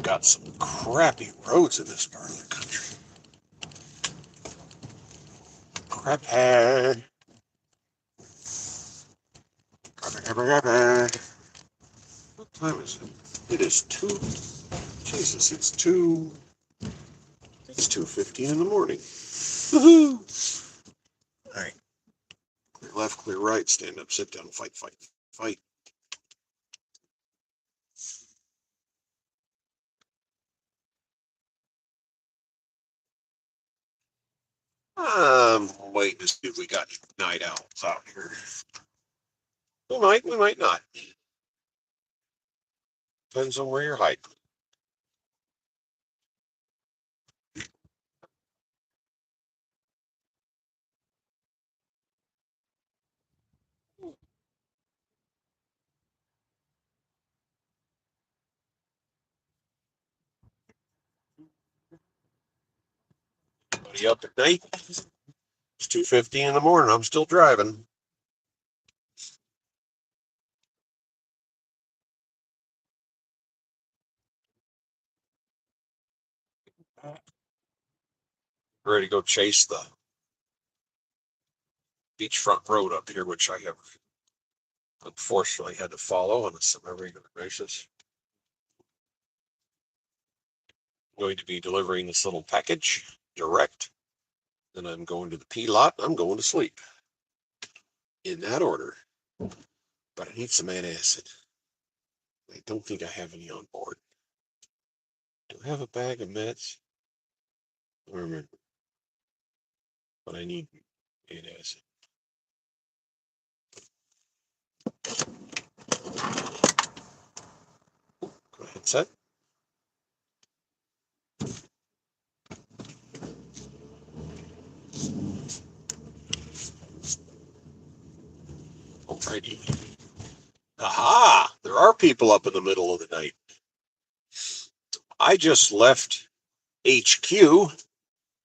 got some crappy roads in this part of the country. Crappy. Crappy. What time is it? It is 2. Jesus, it's 2. It's 2:15 in the morning. Woohoo! All right. Clear left, clear right, stand up, sit down, fight, fight, fight. I'm waiting to see if we got night owls out here. We might not. Depends on where you're hiding. Anybody up at night? It's 2:15 in the morning. I'm still driving. Ready to go chase the beachfront road up here, which I have unfortunately had to follow on a semi-regular basis. I'm going to be delivering this little package direct. Then I'm going to the P lot. I'm going to sleep. In that order. But I need some antacid. I don't think I have any on board. Do I have a bag of meds? I don't remember. But I need antacid. Go ahead, set. Alrighty. Aha! There are people up in the middle of the night. I just left HQ.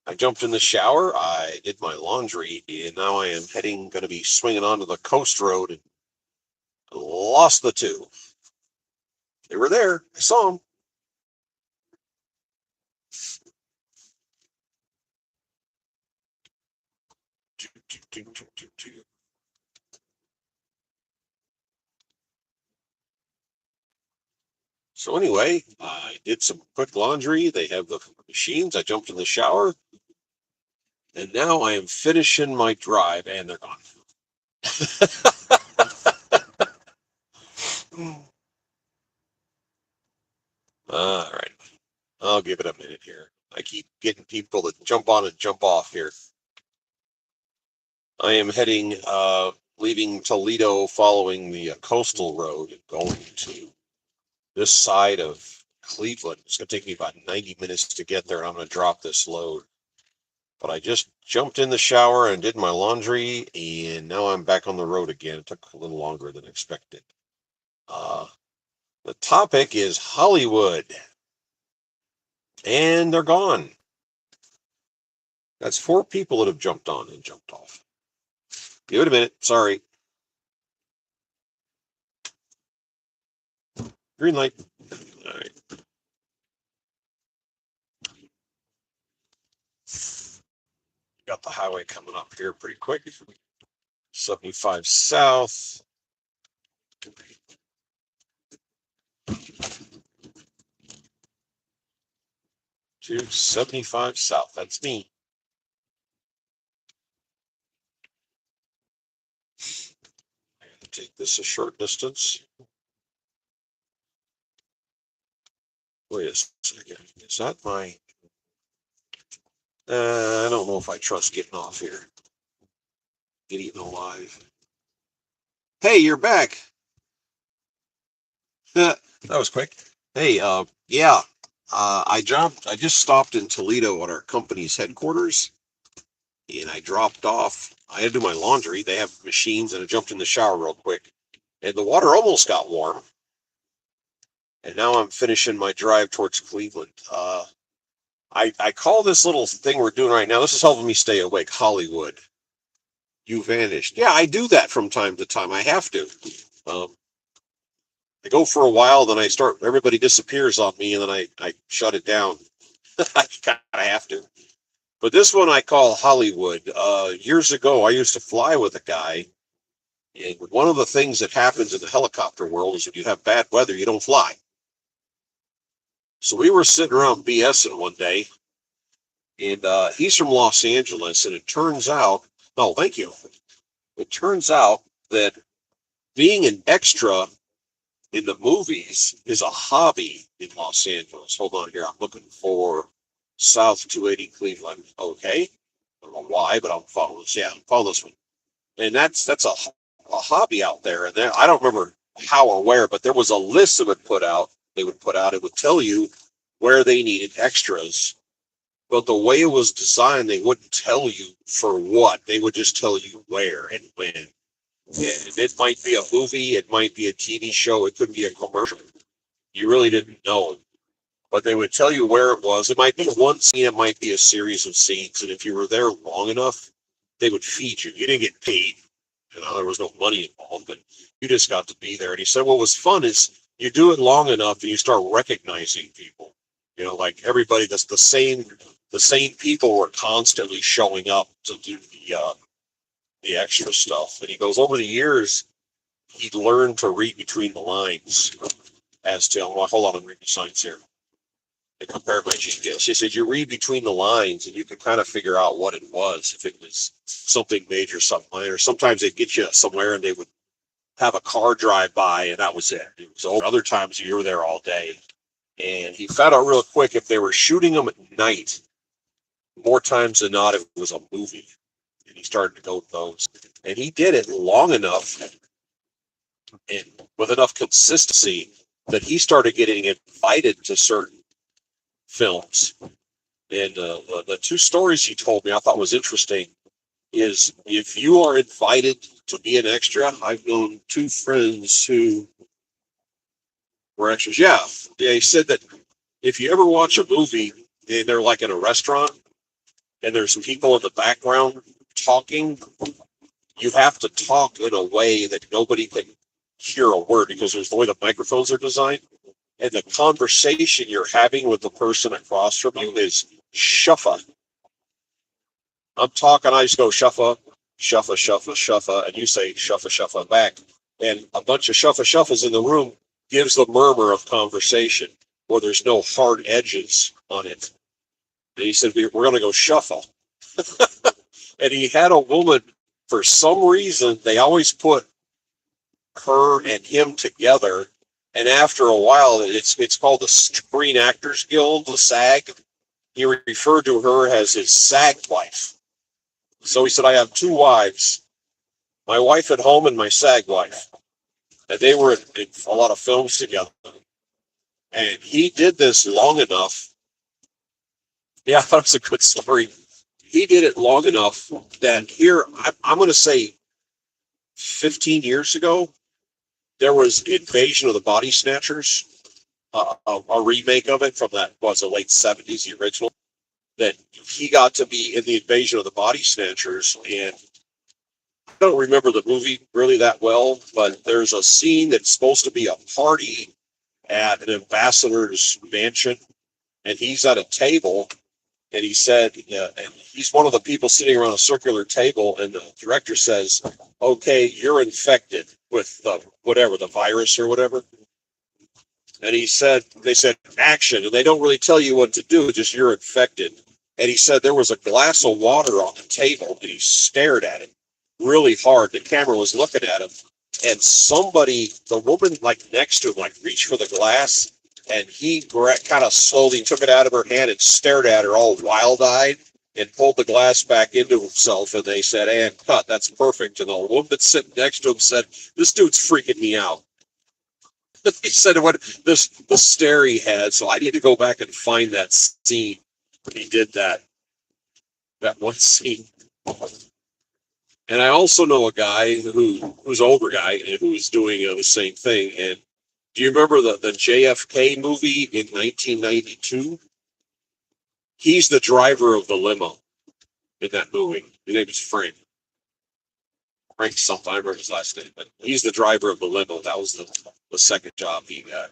I jumped in the shower. I did my laundry, and now I am going to be swinging onto the coast road and lost the two. They were there. I saw them. So anyway, I did some quick laundry. They have the machines. I jumped in the shower. And now I am finishing my drive, and they're gone. All right. I'll give it a minute here. I keep getting people to jump on and jump off here. I am heading, leaving Toledo, following the coastal road, and going to this side of Cleveland. It's going to take me about 90 minutes to get there, and I'm going to drop this load. But I just jumped in the shower and did my laundry, and now I'm back on the road again. It took a little longer than expected. The topic is Hollywood. And they're gone. That's 4 people that have jumped on and jumped off. Give it a minute. Sorry. Green light. All right. Got the highway coming up here pretty quick. 75 south. 275 south. That's me. I gotta take this a short distance. Wait a second. Is that my... I don't know if I trust getting off here. Get eaten alive. Hey, you're back. That was quick. Hey, yeah. I just stopped in Toledo at our company's headquarters, and I dropped off. I had to do my laundry. They have machines, and I jumped in the shower real quick. And the water almost got warm. And now I'm finishing my drive towards Cleveland. I call this little thing we're doing right now, this is helping me stay awake, Hollywood. You vanished. Yeah, I do that from time to time. I have to. I go for a while, then everybody disappears on me, and then I shut it down. I kind of have to. But this one I call Hollywood. Years ago, I used to fly with a guy, and one of the things that happens in the helicopter world is when you have bad weather, you don't fly. So we were sitting around BSing one day, and he's from Los Angeles, and it turns out, oh, thank you. It turns out that being an extra in the movies is a hobby in Los Angeles. Hold on here. I'm looking for South 280 Cleveland. Okay. I don't know why, but I'm following this. Yeah, I'm following this one. And that's a hobby out there. And there, I don't remember how or where, but there was a list that would put out. They would put out. It would tell you where they needed extras. But the way it was designed, they wouldn't tell you for what. They would just tell you where and when. And it might be a movie, it might be a TV show, it could be a commercial. You really didn't know. But they would tell you where it was. It might be one scene, it might be a series of scenes. And if you were there long enough, they would feed you. You didn't get paid. There was no money involved, but you just got to be there. And he said, what was fun is you do it long enough and you start recognizing people. Like everybody that's the same people were constantly showing up to do the extra stuff. And he goes, over the years, he learned to read between the lines as to, well, hold on, I'm reading the signs here. I compared my GPS. He said, you read between the lines and you can kind of figure out what it was, if it was something major, something minor. Sometimes they'd get you somewhere and they would have a car drive by and that was it. It was over. Other times you were there all day. And he found out real quick if they were shooting them at night, more times than not, it was a movie. And he started to go with those. And he did it long enough and with enough consistency that he started getting invited to certain films. And the two stories he told me I thought was interesting is if you are invited to be an extra, I've known two friends who were extras. Yeah, he said that if you ever watch a movie and they're like in a restaurant and there's people in the background talking, you have to talk in a way that nobody can hear a word because there's the way the microphones are designed. And the conversation you're having with the person across from you is shuffa. I'm talking, I just go shuffa, shuffa, shuffa, shuffa, and you say shuffa, shuffa back. And a bunch of shuffa, shuffas in the room gives the murmur of conversation where there's no hard edges on it. And he said, we're going to go shuffle. And he had a woman, for some reason, they always put her and him together. And after a while, it's called the Screen Actors Guild, the SAG. He referred to her as his SAG wife. So he said, I have two wives, my wife at home and my SAG wife. And they were in a lot of films together. And he did this long enough. Yeah, I thought it was a good story. He did it long enough that here, I'm going to say 15 years ago, there was Invasion of the Body Snatchers, a remake of it from that was the late 70s, the original, that he got to be in the Invasion of the Body Snatchers. And I don't remember the movie really that well, but there's a scene that's supposed to be a party at an ambassador's mansion, and he's at a table, and he said, and he's one of the people sitting around a circular table, and the director says, okay, you're infected with the virus or whatever. And they said, action, and they don't really tell you what to do, just you're infected. And he said there was a glass of water on the table, and he stared at it really hard. The camera was looking at him, and the woman like next to him, like reached for the glass, and he kind of slowly took it out of her hand and stared at her all wild-eyed and pulled the glass back into himself. And they said, and cut, that's perfect. And the woman sitting next to him said, this dude's freaking me out. He said the stare he had, so I need to go back and find that scene when he did that one scene. And I also know a guy who's an older guy and who's doing the same thing. And do you remember the JFK movie in 1992? He's the driver of the limo in that movie. His name is Frank. Frank something, I remember his last name, but he's the driver of the limo. That was the second job he got.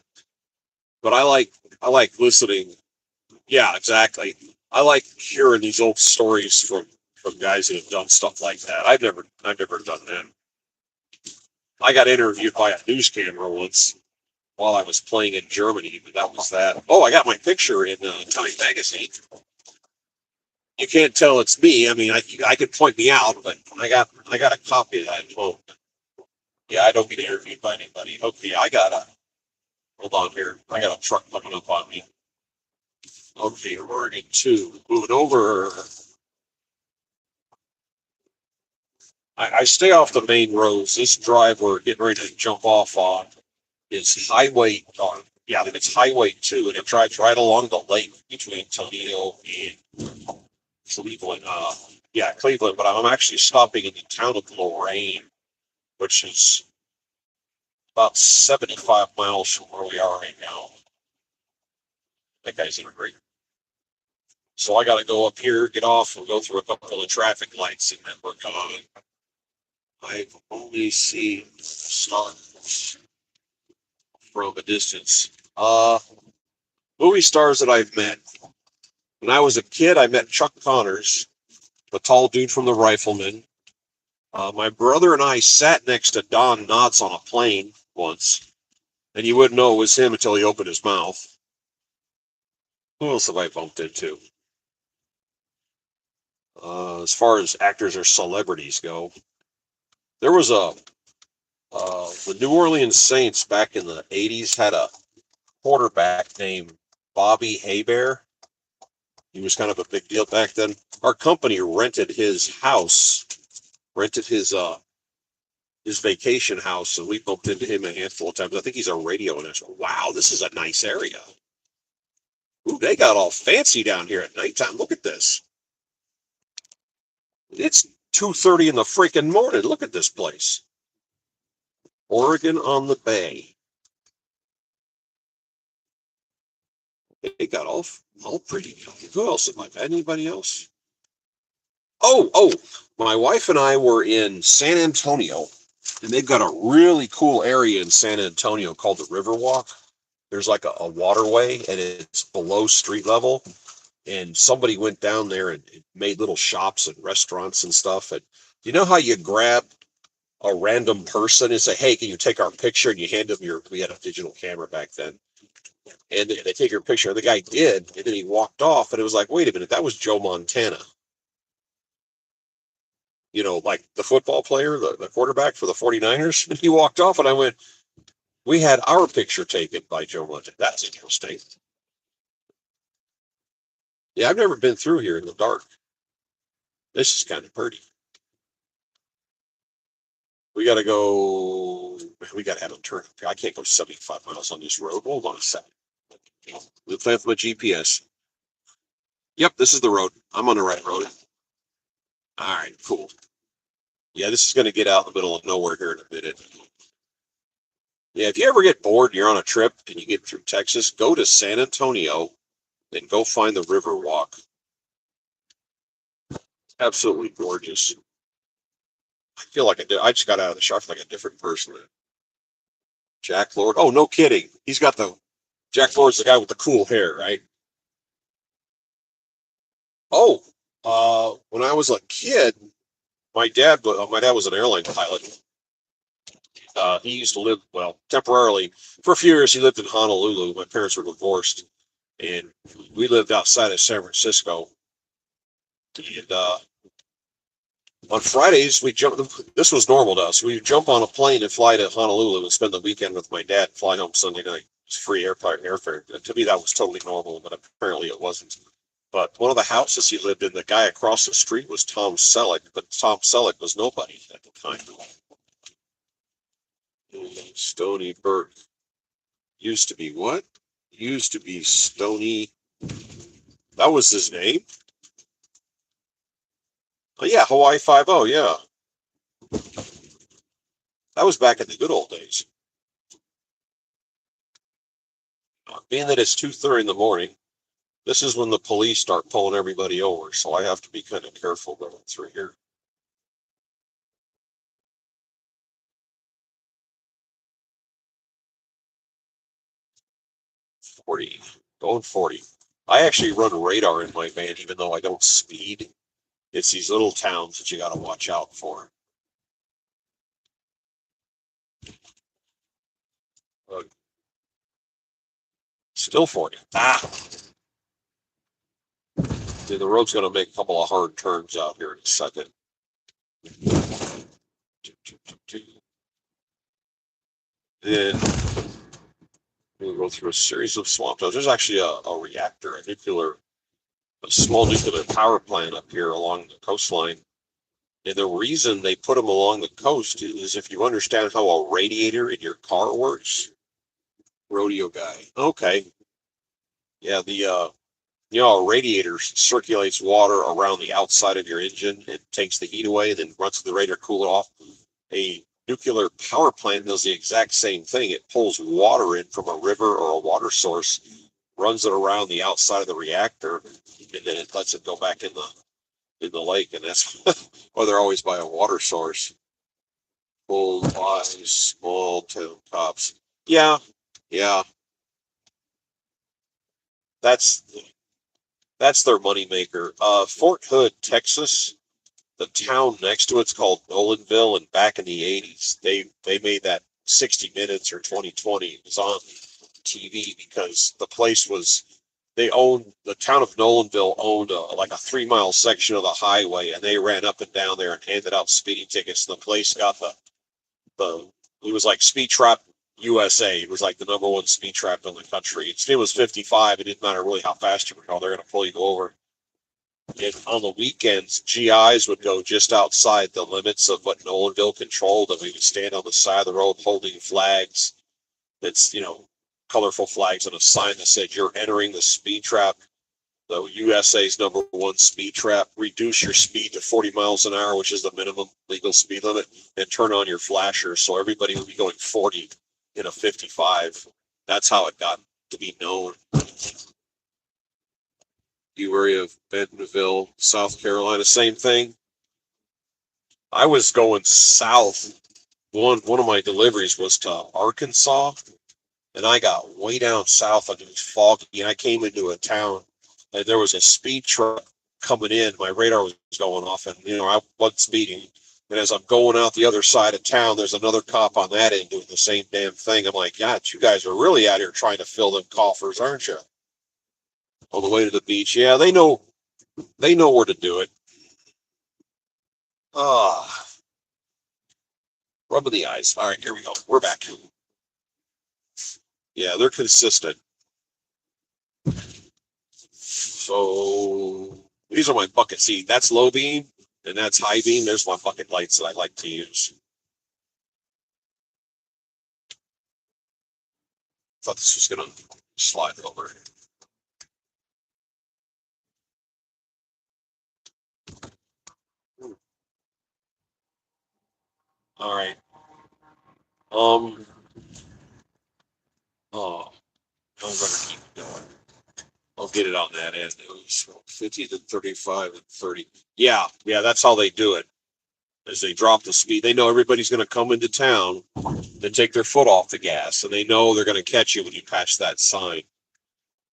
But I like listening. Yeah, exactly. I like hearing these old stories from guys who have done stuff like that. I've never done that. I got interviewed by a news camera once while I was playing in Germany, but that was that. Oh, I got my picture in Time Magazine. You can't tell it's me. I mean, I could point me out, but I got a copy of that at home. Yeah, I don't get interviewed by anybody. Okay, I got a hold on here. I got a truck coming up on me. Okay, Oregon 2. Moving over. I stay off the main roads. This drive we're getting ready to jump off on is Highway. Yeah, it's Highway 2, and it drives right along the lake between Toledo and Cleveland. Yeah, Cleveland. But I'm actually stopping in the town of Lorain, which is about 75 miles from where we are right now. That guy's in a great. So I got to go up here, get off, and go through a couple of traffic lights, and then we're gone. I've only seen stars from a distance. Movie stars that I've met. When I was a kid, I met Chuck Connors, the tall dude from the Rifleman. My brother and I sat next to Don Knotts on a plane once, and you wouldn't know it was him until he opened his mouth. Who else have I bumped into? As far as actors or celebrities go, there was the New Orleans Saints back in the '80s had a quarterback named Bobby Haybear. He was kind of a big deal back then. Our company rented his house, rented his vacation house, and we bumped into him a handful of times. I think he's a radio announcer. Wow, this is a nice area. Ooh, they got all fancy down here at nighttime. Look at this. It's 2:30 in the freaking morning. Look at this place. Oregon on the Bay. They got all pretty. Who else am I? Anybody else? Oh, my wife and I were in San Antonio, and they've got a really cool area in San Antonio called the Riverwalk. There's like a waterway, and it's below street level. And somebody went down there and made little shops and restaurants and stuff. And you know how you grab a random person and say, "Hey, can you take our picture?" And you hand them your. We had a digital camera back then, and they take your picture. And the guy did, and then he walked off, and it was like, wait a minute, that was Joe Montana. Like the football player, the quarterback for the 49ers. And he walked off, and I went, we had our picture taken by Joe Montana. That's interesting. Yeah, I've never been through here in the dark. This is kind of pretty. We got to go. We got to have a turn. I can't go 75 miles on this road. Hold on a second. We'll plan for my GPS. Yep, this is the road. I'm on the right road. All right, cool. Yeah, this is going to get out in the middle of nowhere here in a minute. Yeah, if you ever get bored and you're on a trip and you get through Texas, go to San Antonio and go find the Riverwalk. Absolutely gorgeous. I feel like I just got out of the shower like a different person. Jack Lord. Oh, no kidding. Jack Lord's the guy with the cool hair, right? Oh, when I was a kid, my dad was an airline pilot. He used to live, well, temporarily for a few years. He lived in Honolulu. My parents were divorced, and we lived outside of San Francisco. And on Fridays, we jump. This was normal to us. We jump on a plane and fly to Honolulu and spend the weekend with my dad. Fly home Sunday night. It's free airfare. To me, that was totally normal, but apparently it wasn't. But one of the houses he lived in, the guy across the street was Tom Selleck, but Tom Selleck was nobody at the time. Stony Burke used to be what? Used to be Stony. That was his name. Oh yeah, Hawaii 5-0. Yeah, that was back in the good old days. Being that it's 2:30 in the morning, this is when the police start pulling everybody over. So I have to be kind of careful going through here. 40. Going 40. I actually run radar in my van, even though I don't speed. It's these little towns that you got to watch out for. Uh, Still 40. The road's going to make a couple of hard turns out here in a second. Then we'll go through a series of swamp zones. There's actually a reactor, a small nuclear power plant up here along the coastline. And the reason they put them along the coast is if you understand how a radiator in your car works. Rodeo guy. Okay. Yeah, a radiator circulates water around the outside of your engine. It takes the heat away, then runs through the radiator, cool it off. A nuclear power plant does the exact same thing. It pulls water in from a river or a water source, runs it around the outside of the reactor, and then it lets it go back in the lake. And that's why they're always by a water source. Full wise, small town tops. Yeah, yeah. That's that's their moneymaker. Fort Hood, Texas, the town next to it's called Nolanville, and back in the 80s, they made that 60 Minutes or 2020. It was on TV because the town of Nolanville owned like a 3 mile section of the highway, and they ran up and down there and handed out speeding tickets. And the place got the it was like Speed Trap USA. It was like the #1 speed trap in the country. Its name was 55. It didn't matter really how fast you were going; they're going to pull you over. And on the weekends, GIs would go just outside the limits of what Nolanville controlled, and we would stand on the side of the road holding flags. That's colorful flags and a sign that said you're entering the speed trap, the USA's #1 speed trap. Reduce your speed to 40 miles an hour, which is the minimum legal speed limit, and turn on your flashers. So everybody would be going 40 in a 55. That's how it got to be known. The area of Bentonville, South Carolina, same thing. I was going south. One of my deliveries was to Arkansas, and I got way down south and it was foggy, and I came into a town and there was a speed truck coming in. My radar was going off, and I wasn't speeding. And as I'm going out the other side of town, there's another cop on that end doing the same damn thing. I'm like, God, you guys are really out here trying to fill them coffers, aren't you? On the way to the beach. Yeah, they know where to do it. Ah, rubbing the eyes. All right, here we go. We're back. Yeah, they're consistent. So these are my bucket. See, that's low beam and that's high beam. There's my bucket lights that I like to use. Thought this was gonna slide over. All right. Um. Oh, I'm gonna keep it going. I'll get it on that end. It was 50 to 35 and 30. Yeah, yeah, that's how they do it. As they drop the speed, they know everybody's going to come into town and take their foot off the gas, and they know they're going to catch you when you pass that sign.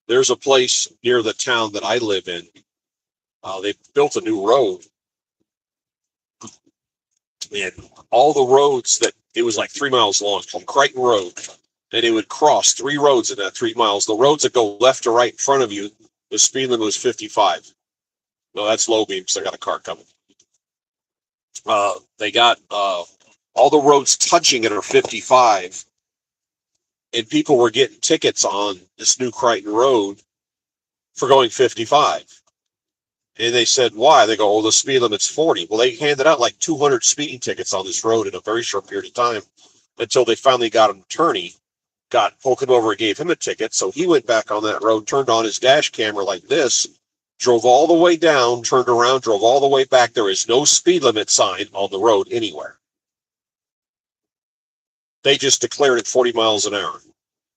There's a place near the town that I live in. They built a new road, and all the roads that it was like 3 miles long, called Crichton Road, and it would cross 3 roads in that 3 miles. The roads that go left to right in front of you, the speed limit was 55. No, that's low beam because I got a car coming. They got all the roads touching it are 55, and people were getting tickets on this new Crichton Road for going 55. And they said, why? They go, oh, the speed limit's 40. Well, they handed out like 200 speeding tickets on this road in a very short period of time until they finally got an attorney, pulled him over and gave him a ticket. So he went back on that road, turned on his dash camera like this, drove all the way down, turned around, drove all the way back. There is no speed limit sign on the road anywhere. They just declared it 40 miles an hour.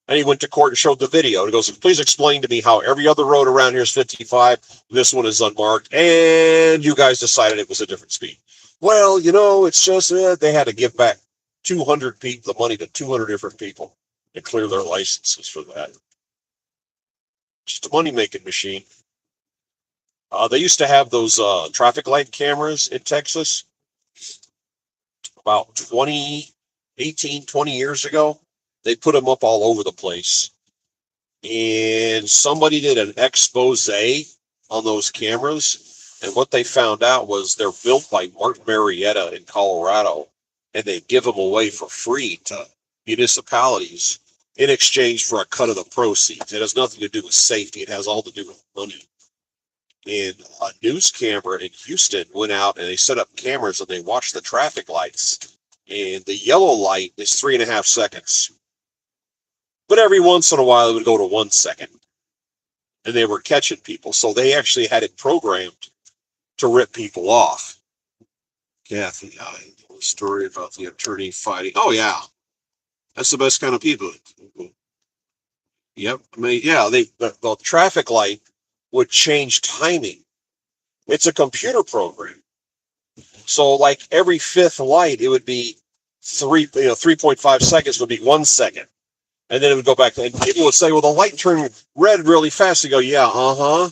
And he went to court and showed the video. He goes, please explain to me how every other road around here is 55. This one is unmarked. And you guys decided it was a different speed. Well, it's just they had to give back 200 people, the money to 200 different people and clear their licenses for that. Just a money-making machine. They used to have those traffic light cameras in Texas about 20 years ago. They put them up all over the place. And somebody did an expose on those cameras. And what they found out was they're built by Martin Marietta in Colorado, and they give them away for free to municipalities in exchange for a cut of the proceeds. It has nothing to do with safety. It has all to do with money. And a news camera in Houston went out and they set up cameras and they watched the traffic lights. And the yellow light is 3.5 seconds. But every once in a while it would go to 1 second. And they were catching people. So they actually had it programmed to rip people off. Kathy, a story about the attorney fighting. Oh, yeah. That's the best kind of people. Yep. I mean, yeah, the traffic light would change timing. It's a computer program. So like every fifth light, it would be 3.5 seconds would be 1 second. And then it would go back. And people would say, well, the light turned red really fast. They go, yeah, uh-huh.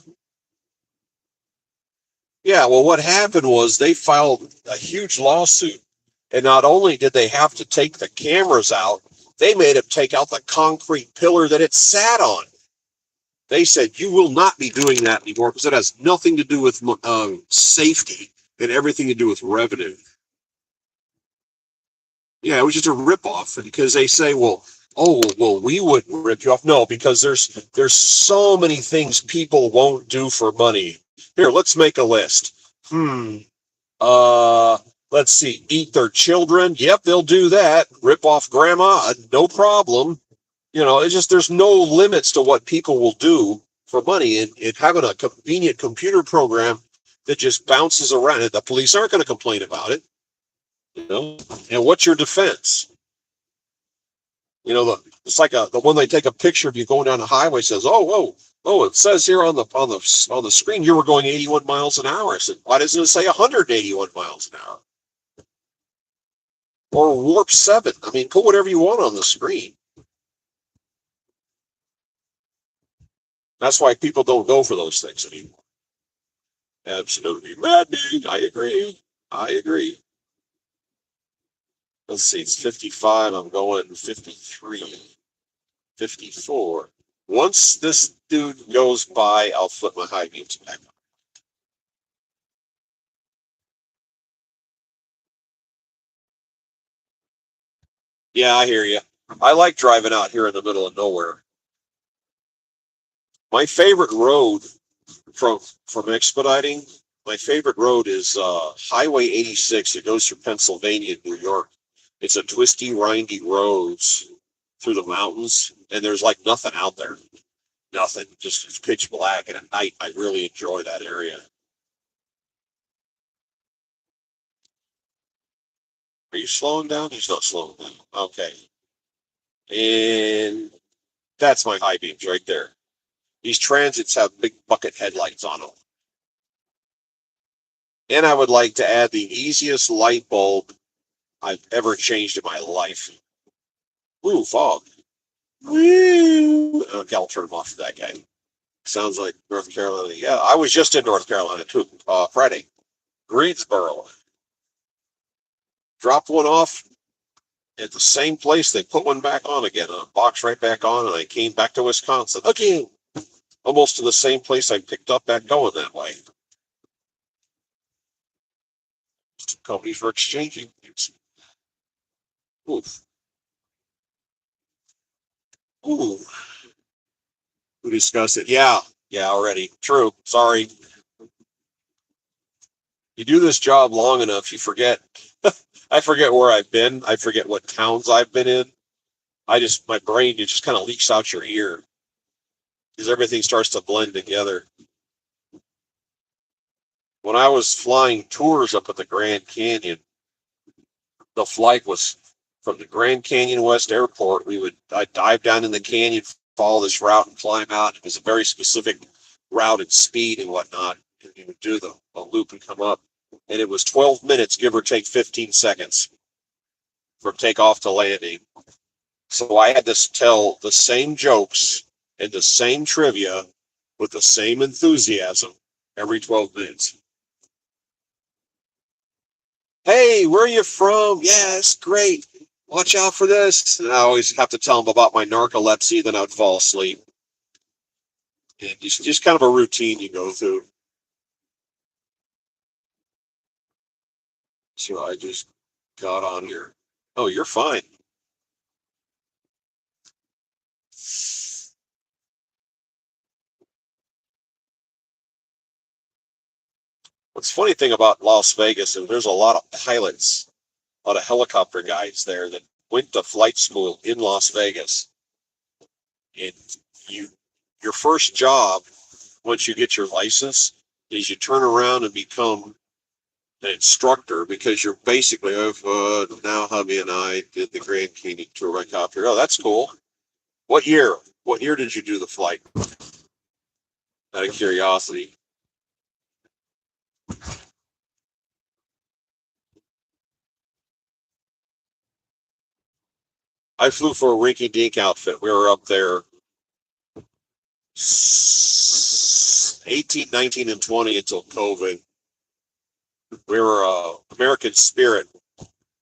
Yeah, well, what happened was they filed a huge lawsuit. And not only did they have to take the cameras out, they made them take out the concrete pillar that it sat on. They said, you will not be doing that anymore because it has nothing to do with safety and everything to do with revenue. Yeah, it was just a ripoff because they say, well, we wouldn't rip you off. No, because there's so many things people won't do for money. Here, let's make a list. Uh, let's see. Eat their children. Yep, they'll do that. Rip off grandma. No problem. It's just there's no limits to what people will do for money. And having a convenient computer program that just bounces around it, the police aren't going to complain about it. And what's your defense? It's like the one they take a picture of you going down the highway says, oh, it says here on the screen you were going 81 miles an hour. I said, why doesn't it say 181 miles an hour? Or warp 7. I mean, put whatever you want on the screen. That's why people don't go for those things anymore. Absolutely maddening. I agree. Let's see, it's 55. I'm going 53, 54. Once this dude goes by, I'll flip my high beams back on. Yeah, I hear you. I like driving out here in the middle of nowhere. My favorite road from Expediting, my favorite road is Highway 86. It goes through Pennsylvania and New York. It's a twisty, windy roads through the mountains, and there's like nothing out there. Nothing. Just it's pitch black, and at night I really enjoy that area. Are you slowing down? He's not slowing down. Okay. And that's my high beams right there. These transits have big bucket headlights on them. And I would like to add the easiest light bulb I've ever changed in my life. Ooh, fog. Woo. Okay, I'll turn him off for that guy. Sounds like North Carolina. Yeah, I was just in North Carolina too, Friday. Greensboro. Dropped one off at the same place. They put one back on again, a box right back on, and I came back to Wisconsin again. Almost to the same place I picked up back going that way. Companies for exchanging. Oof. Ooh. We discussed it. Yeah. Yeah, already. True. Sorry. You do this job long enough, you forget. I forget where I've been. I forget what towns I've been in. My brain, it just kind of leaks out your ear because everything starts to blend together. When I was flying tours up at the Grand Canyon, the flight was from the Grand Canyon West Airport. I'd dive down in the canyon, follow this route, and climb out. It was a very specific route and speed and whatnot. And you would do the loop and come up. And it was 12 minutes, give or take 15 seconds from takeoff to landing. So I had to tell the same jokes and the same trivia with the same enthusiasm every 12 minutes. Hey, where are you from? Yes, great. Watch out for this. And I always have to tell them about my narcolepsy, then I'd fall asleep. And just kind of a routine you go through. So I just got on here. Oh, you're fine. What's funny thing about Las Vegas is there's a lot of pilots, a lot of helicopter guys there that went to flight school in Las Vegas. And you, your first job once you get your license is you turn around and become an instructor because you're basically now hubby and I did the Grand Canyon tour by copter. Oh, that's cool. What year? What year did you do the flight? Out of curiosity. I flew for a rinky dink outfit. We were up there 18, 19, and 20 until COVID. We were American Spirit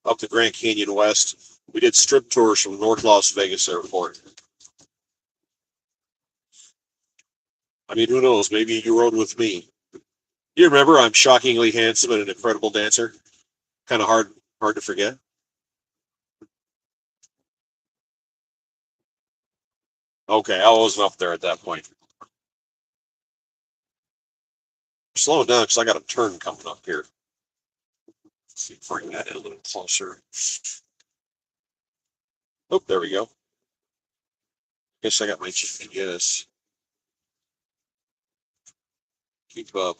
up the Grand Canyon West. We did strip tours from North Las Vegas Airport. I mean, who knows? Maybe you rode with me. You remember I'm shockingly handsome and an incredible dancer? Kind of hard to forget. Okay, I wasn't up there at that point. Slow it down because I got a turn coming up here. Let's see, bring that in a little closer. Oh, there we go. Guess I got my GPS. Keep up.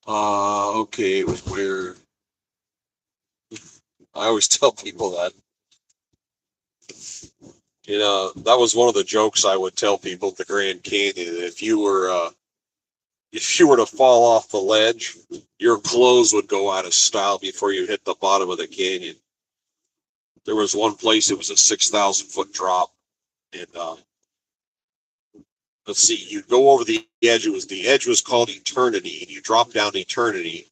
Okay, it was where I always tell people that. You know, that was one of the jokes I would tell people at the Grand Canyon. If you were to fall off the ledge, your clothes would go out of style before you hit the bottom of the canyon. There was one place, it was a 6,000 foot drop. And let's see, you go over the edge. The edge was called Eternity, and you drop down Eternity,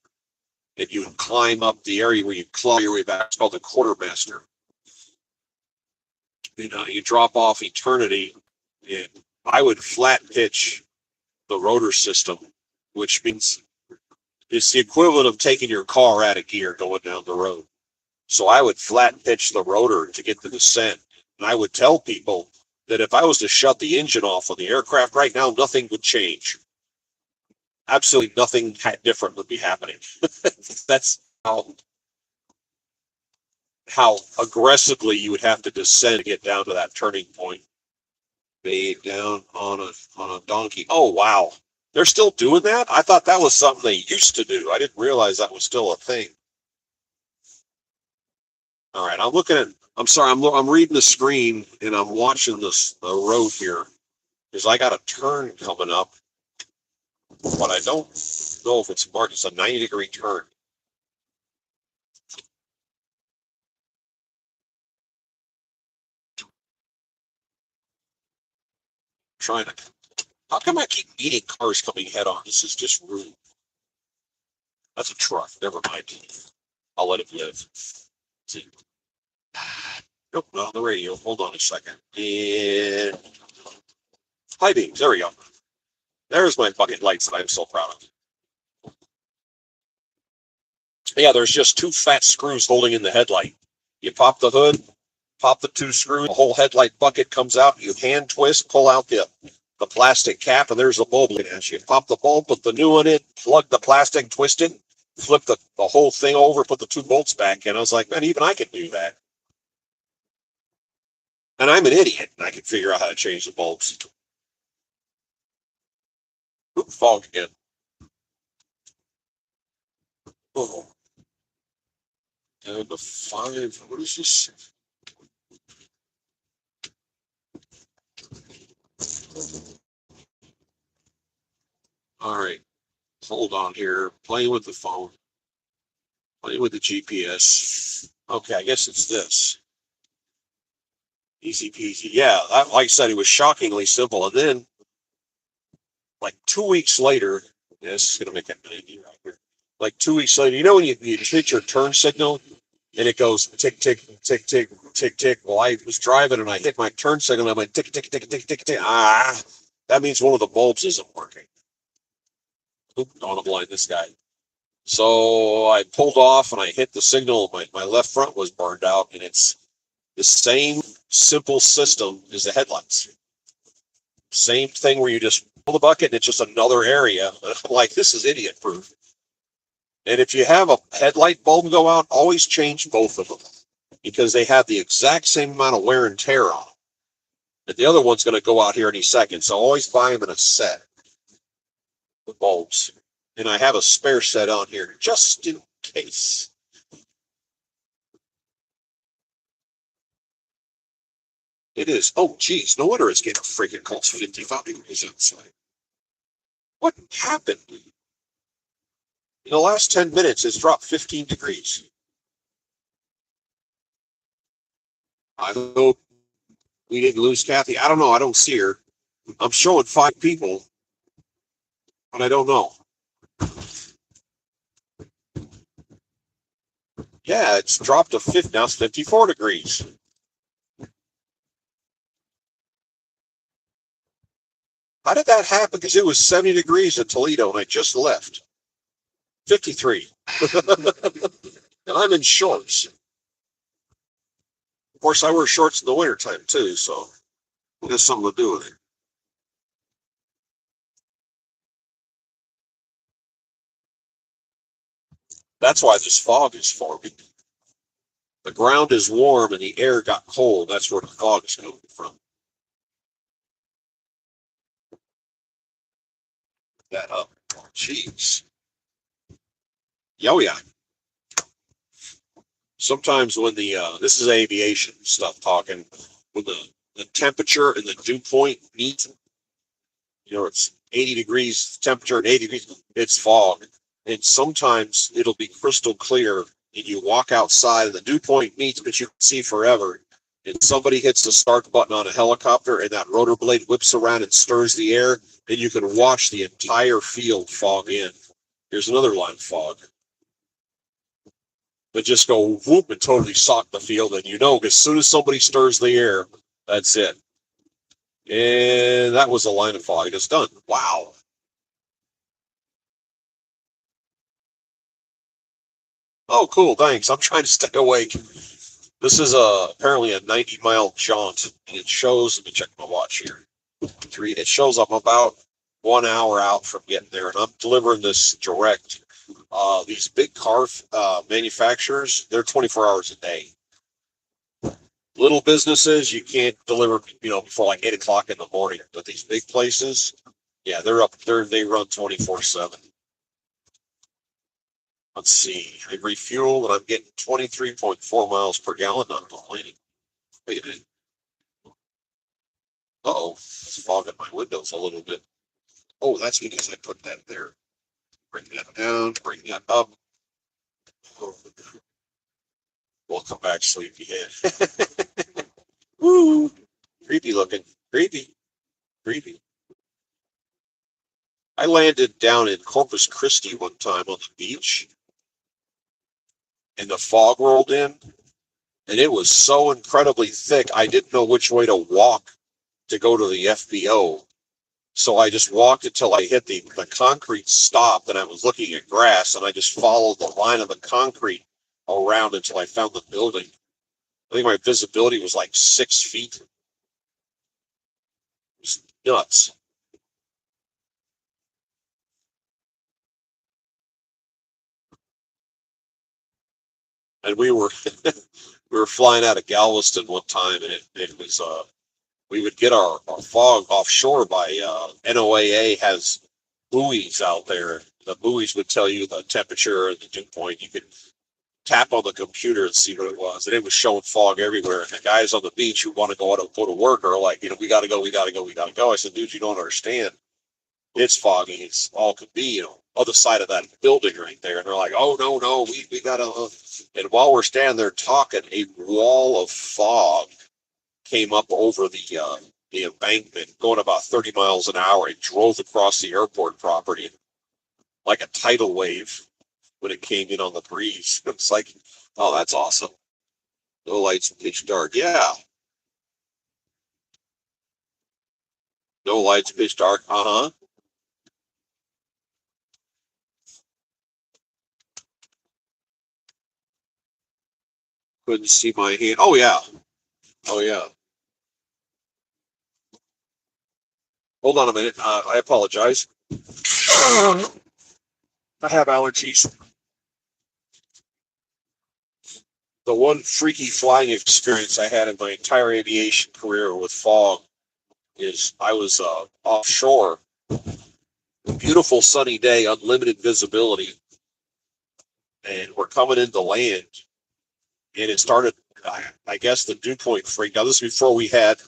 and you climb up the area where you claw your way back. It's called the Quartermaster. And you drop off Eternity, and I would flat pitch the rotor system, which means it's the equivalent of taking your car out of gear going down the road. So I would flat pitch the rotor to get the descent. And I would tell people that if I was to shut the engine off on the aircraft right now, nothing would change. Absolutely nothing different would be happening. That's how aggressively you would have to descend to get down to that turning point. Bay down on a donkey. Oh wow. They're still doing that? I thought that was something they used to do. I didn't realize that was still a thing. All right, I'm looking at. I'm sorry. I'm reading the screen and I'm watching this the road here because I got a turn coming up, but I don't know if it's marked. It's a 90-degree turn. Trying to. How come I keep meeting cars coming head on? This is just rude. That's a truck. Never mind. I'll let it live. Let's see. Nope, not on the radio. Hold on a second. And high beams. There we go. There's my bucket lights that I'm so proud of. Yeah, there's just two fat screws holding in the headlight. You pop the hood, pop the two screws, the whole headlight bucket comes out. You hand twist, pull out the plastic cap, and there's a bulb. As you pop the bulb, put the new one in, plug the plastic, twist it, flip the whole thing over, put the two bolts back in. I was like, man, even I can do that. And I'm an idiot, and I can figure out how to change the bulbs. Oop, fog again. Oh, and the 5, what is this? All right, hold on here. Playing with the phone, playing with the GPS. Okay, I guess it's this. Easy peasy. Yeah, like I said, it was shockingly simple. And then Like 2 weeks later, yeah, this is going to make a 90 right here. Like 2 weeks later, you know when you hit your turn signal and it goes tick, tick, tick, tick, tick, tick. Well, I was driving and I hit my turn signal and I went tick, tick, tick, tick, tick, tick. Ah, that means one of the bulbs isn't working. Oop, I want to blind this guy. So I pulled off and I hit the signal. My left front was burned out, and it's the same simple system as the headlights. Same thing where you just pull the bucket and it's just another area. I'm like, this is idiot proof. And if you have a headlight bulb go out, always change both of them because they have the exact same amount of wear and tear on them. And the other one's going to go out here any second. So always buy them in a set, the bulbs. And I have a spare set on here just in case. It is. Oh, geez. No wonder it's getting freaking cold. 55 degrees outside. What happened? In the last 10 minutes, it's dropped 15 degrees. I hope we didn't lose Kathy. I don't know. I don't see her. I'm showing 5 people, but I don't know. Yeah, it's dropped to 50. Now it's 54 degrees. How did that happen? Because it was 70 degrees in Toledo and I just left. 53. And I'm in shorts. Of course, I wear shorts in the wintertime too, so it has something to do with it. That's why this fog is forming. The ground is warm and the air got cold. That's where the fog is coming from. That up. Jeez. Oh, yeah. Sometimes when this is aviation stuff talking, when the temperature and the dew point meet, it's 80 degrees temperature and 80 degrees, it's fog. And sometimes it'll be crystal clear and you walk outside and the dew point meets, but you can see forever. And somebody hits the start button on a helicopter and that rotor blade whips around and stirs the air, and you can watch the entire field fog in. Here's another line of fog. But just go whoop and totally sock the field, and as soon as somebody stirs the air, that's it. And that was a line of fog. It's done. Wow. Oh, cool. Thanks. I'm trying to stay awake. This is apparently a 90-mile jaunt, and it shows. Let me check my watch here. It shows I'm about 1 hour out from getting there, and I'm delivering this direct. These big car manufacturers, they're 24 hours a day. Little businesses, you can't deliver, before like 8 o'clock in the morning. But these big places, yeah, they're up there. They run 24/7. Let's see. I refueled and I'm getting 23.4 miles per gallon. Not complaining. Wait a minute. Uh-oh. It's fogging my windows a little bit. Oh, that's because I put that there. Bring that down. Bring that up. We'll come back sleepyhead. Woo! Creepy looking. Creepy. Creepy. I landed down in Corpus Christi one time on the beach, and the fog rolled in, and it was so incredibly thick, I didn't know which way to walk to go to the FBO. So I just walked until I hit the concrete stop, and I was looking at grass, and I just followed the line of the concrete around until I found the building. I think my visibility was like 6 feet. It was nuts. And we were we were flying out of Galveston one time, and it was we would get our fog offshore by NOAA has buoys out there. The buoys would tell you the temperature and the dew point. You could tap on the computer and see what it was, and it was showing fog everywhere. And the guys on the beach who want to go out and go to work are like, we got to go, we got to go, we got to go. I said, dude, you don't understand. It's foggy. It's all could be, other side of that building right there. And they're like, oh, no, we got to. And while we're standing there talking, a wall of fog came up over the embankment going about 30 miles an hour. It drove across the airport property like a tidal wave when it came in on the breeze. It's like, oh, that's awesome. No lights, pitch dark. Yeah, no lights, pitch dark. Uh huh. Couldn't see my hand. Oh yeah. Oh yeah. Hold on a minute. I apologize. I have allergies. The one freaky flying experience I had in my entire aviation career with fog is I was offshore, beautiful sunny day, unlimited visibility, and we're coming into land, and it started. I guess the dew point freak. Now this is before we had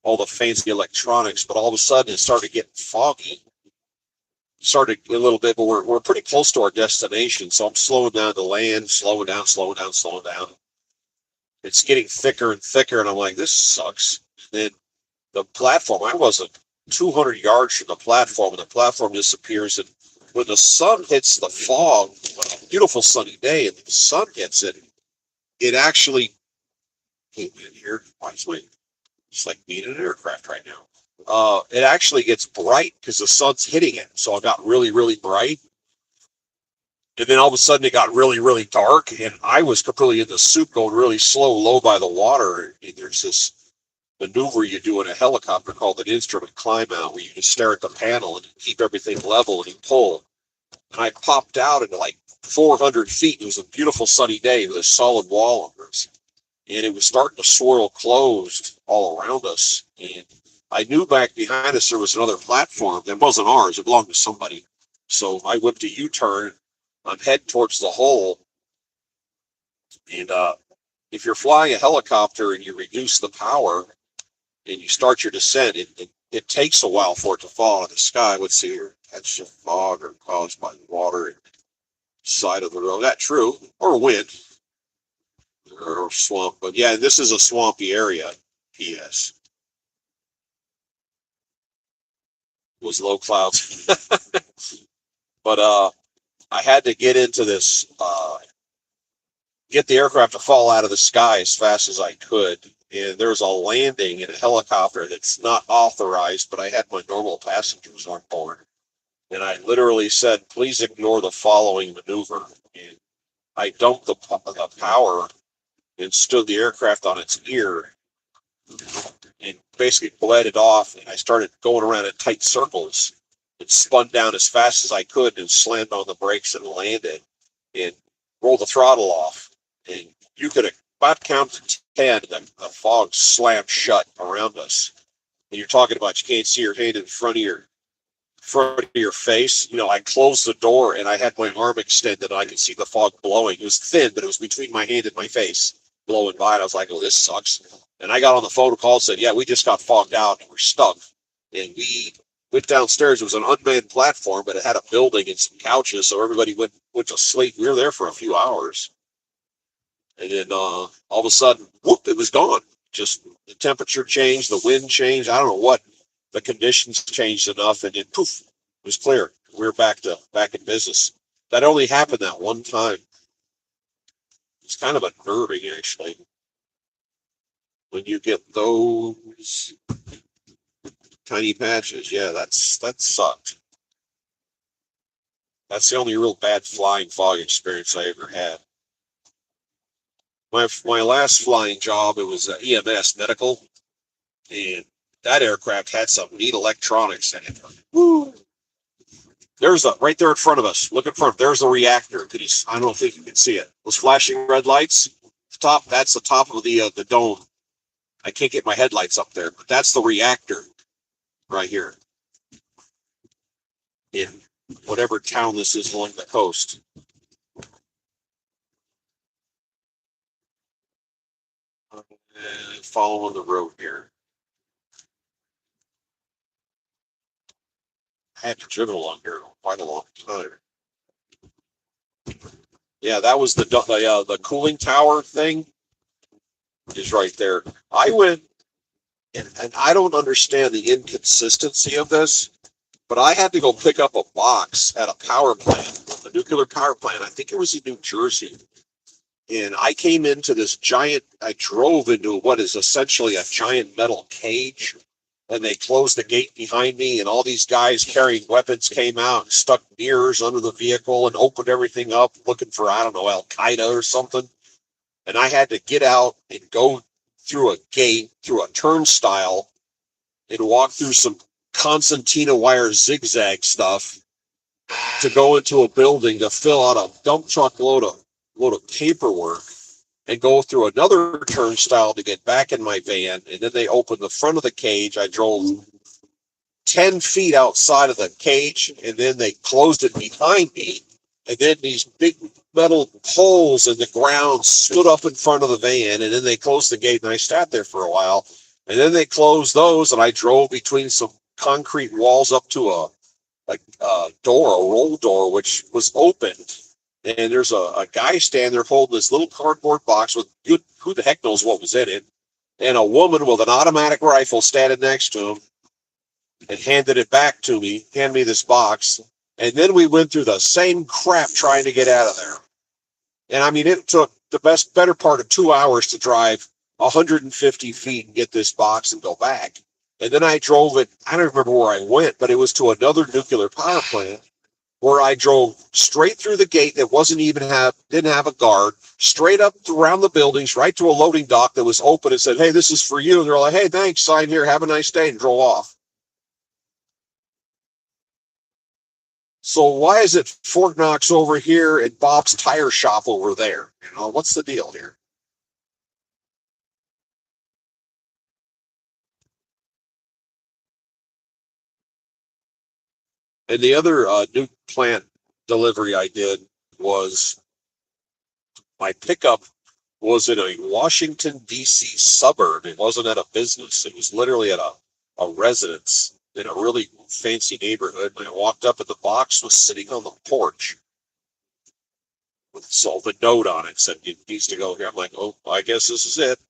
all the fancy electronics, but all of a sudden it started getting foggy. Started a little bit, but we're pretty close to our destination, so I'm slowing down to land, slowing down, slowing down, slowing down. It's getting thicker and thicker, and I'm like, this sucks. And then the platform, I wasn't 200 yards from the platform, and the platform disappears. And when the sun hits the fog, beautiful sunny day, and the sun hits it, it actually, here, watch me, it's like being in an aircraft right now. It actually gets bright because the sun's hitting it. So it got really, really bright. And then all of a sudden it got really, really dark. And I was completely in the soup going really slow, low by the water. And there's this maneuver you do in a helicopter called an instrument climb out, where you can stare at the panel and keep everything level and you pull. And I popped out into like 400 feet. It was a beautiful sunny day with a solid wall under us. And it was starting to swirl closed all around us. And I knew back behind us there was another platform that wasn't ours. It belonged to somebody. So I whipped a U-turn. I'm heading towards the hole. And if you're flying a helicopter and you reduce the power and you start your descent, it takes a while for it to fall out of the sky. Let's see here. That's just fog or caused by water and side of the road. That's true. Or wind or swamp. But yeah, this is a swampy area. P.S. Was low clouds. But I had to get into this, get the aircraft to fall out of the sky as fast as I could. And there's a landing in a helicopter that's not authorized, but I had my normal passengers on board. And I literally said, please ignore the following maneuver. And I dumped the power and stood the aircraft on its ear and basically bled it off. And I started going around in tight circles and spun down as fast as I could and slammed on the brakes and landed and rolled the throttle off. And you could about count to 10, and the fog slammed shut around us. And you're talking about you can't see your hand in front of your face. You know, I closed the door and I had my arm extended and I could see the fog blowing. It was thin, but it was between my hand and my face blowing by. And I was like, oh, this sucks. And I got on the phone call and said, yeah, we just got fogged out and we're stuck. And we went downstairs. It was an unmanned platform, but it had a building and some couches. So everybody went to sleep. We were there for a few hours. And then all of a sudden, whoop, it was gone. Just the temperature changed, the wind changed. I don't know what. The conditions changed enough, and then poof, it was clear. We were back in business. That only happened that one time. It's kind of unnerving, actually, when you get those tiny patches. Yeah, that sucked. That's the only real bad flying fog experience I ever had. My last flying job, it was EMS medical, and that aircraft had some neat electronics in it. Woo. There's right there in front of us. Look in front. There's the reactor. I don't think you can see it. Those flashing red lights. The top. That's the top of the dome. I can't get my headlights up there, but that's the reactor right here in whatever town this is along the coast. Following the road here. I had to driven along here quite a long time. Yeah, that was the cooling tower thing is right there. I went and I don't understand the inconsistency of this, but I had to go pick up a box at a power plant, a nuclear power plant. I think it was in New Jersey. And I came into this giant, I drove into what is essentially a giant metal cage. And they closed the gate behind me, and all these guys carrying weapons came out and stuck mirrors under the vehicle and opened everything up looking for, I don't know, Al Qaeda or something. And I had to get out and go through a gate, through a turnstile, and walk through some concertina wire zigzag stuff to go into a building to fill out a dump truck load of paperwork and go through another turnstile to get back in my van. And then they opened the front of the cage. I drove 10 feet outside of the cage, and then they closed it behind me. And then these big metal poles in the ground stood up in front of the van, and then they closed the gate, and I sat there for a while. And then they closed those, and I drove between some concrete walls up to a door, a roll door, which was opened. And there's a guy standing there holding this little cardboard box with who the heck knows what was in it, and a woman with an automatic rifle standing next to him, and handed it back to me, handed me this box. And then we went through the same crap trying to get out of there. And I mean, it took the better part of 2 hours to drive 150 feet and get this box and go back. And then I drove it. I don't remember where I went, but it was to another nuclear power plant where I drove straight through the gate that didn't have a guard, straight up around the buildings, right to a loading dock that was open and said, "Hey, this is for you." And they're like, "Hey, thanks, sign here, have a nice day," and drove off. So why is it Fort Knox over here and Bob's Tire Shop over there? What's the deal here? And the other new plant delivery I did was my pickup was in a Washington, D.C. suburb. It wasn't at a business. It was literally at a residence in a really fancy neighborhood. And I walked up and the box was sitting on the porch with the note on it. Said, "It needs to go here." I'm like, "Oh, I guess this is it."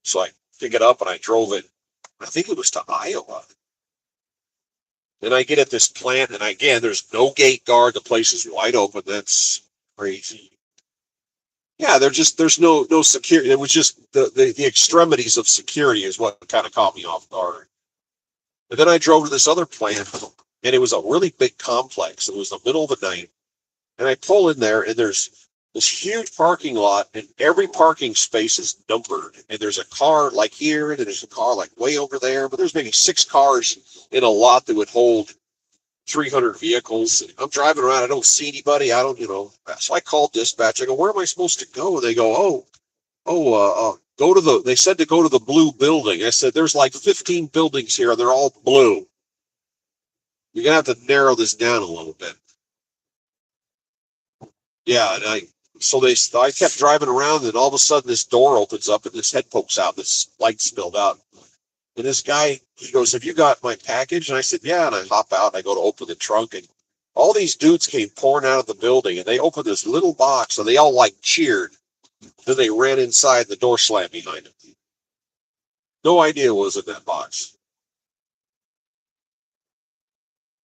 So I pick it up and I drove it. I think it was to Iowa. Then I get at this plant, and again, there's no gate guard. The place is wide open. That's crazy. Yeah, there's no security. It was just the extremities of security is what kind of caught me off guard. And then I drove to this other plant, and it was a really big complex. It was the middle of the night, and I pull in there, and there's this huge parking lot, and every parking space is numbered. And there's a car like here, and there's a car like way over there, but there's maybe 6 cars in a lot that would hold 300 vehicles. I'm driving around.. I don't see anybody. I don't, So I called dispatch. I go, "Where am I supposed to go?" And they go, go to they said to go to the blue building. I said, "There's like 15 buildings here, and they're all blue. You're going to have to narrow this down a little bit." Yeah. I kept driving around, and all of a sudden this door opens up, and this head pokes out, this light spilled out. And this guy, he goes, "Have you got my package?" And I said, "Yeah." And I hop out and I go to open the trunk, and all these dudes came pouring out of the building, and they opened this little box, and they all like cheered. Then they ran inside, the door slammed behind them. No idea what was in that box.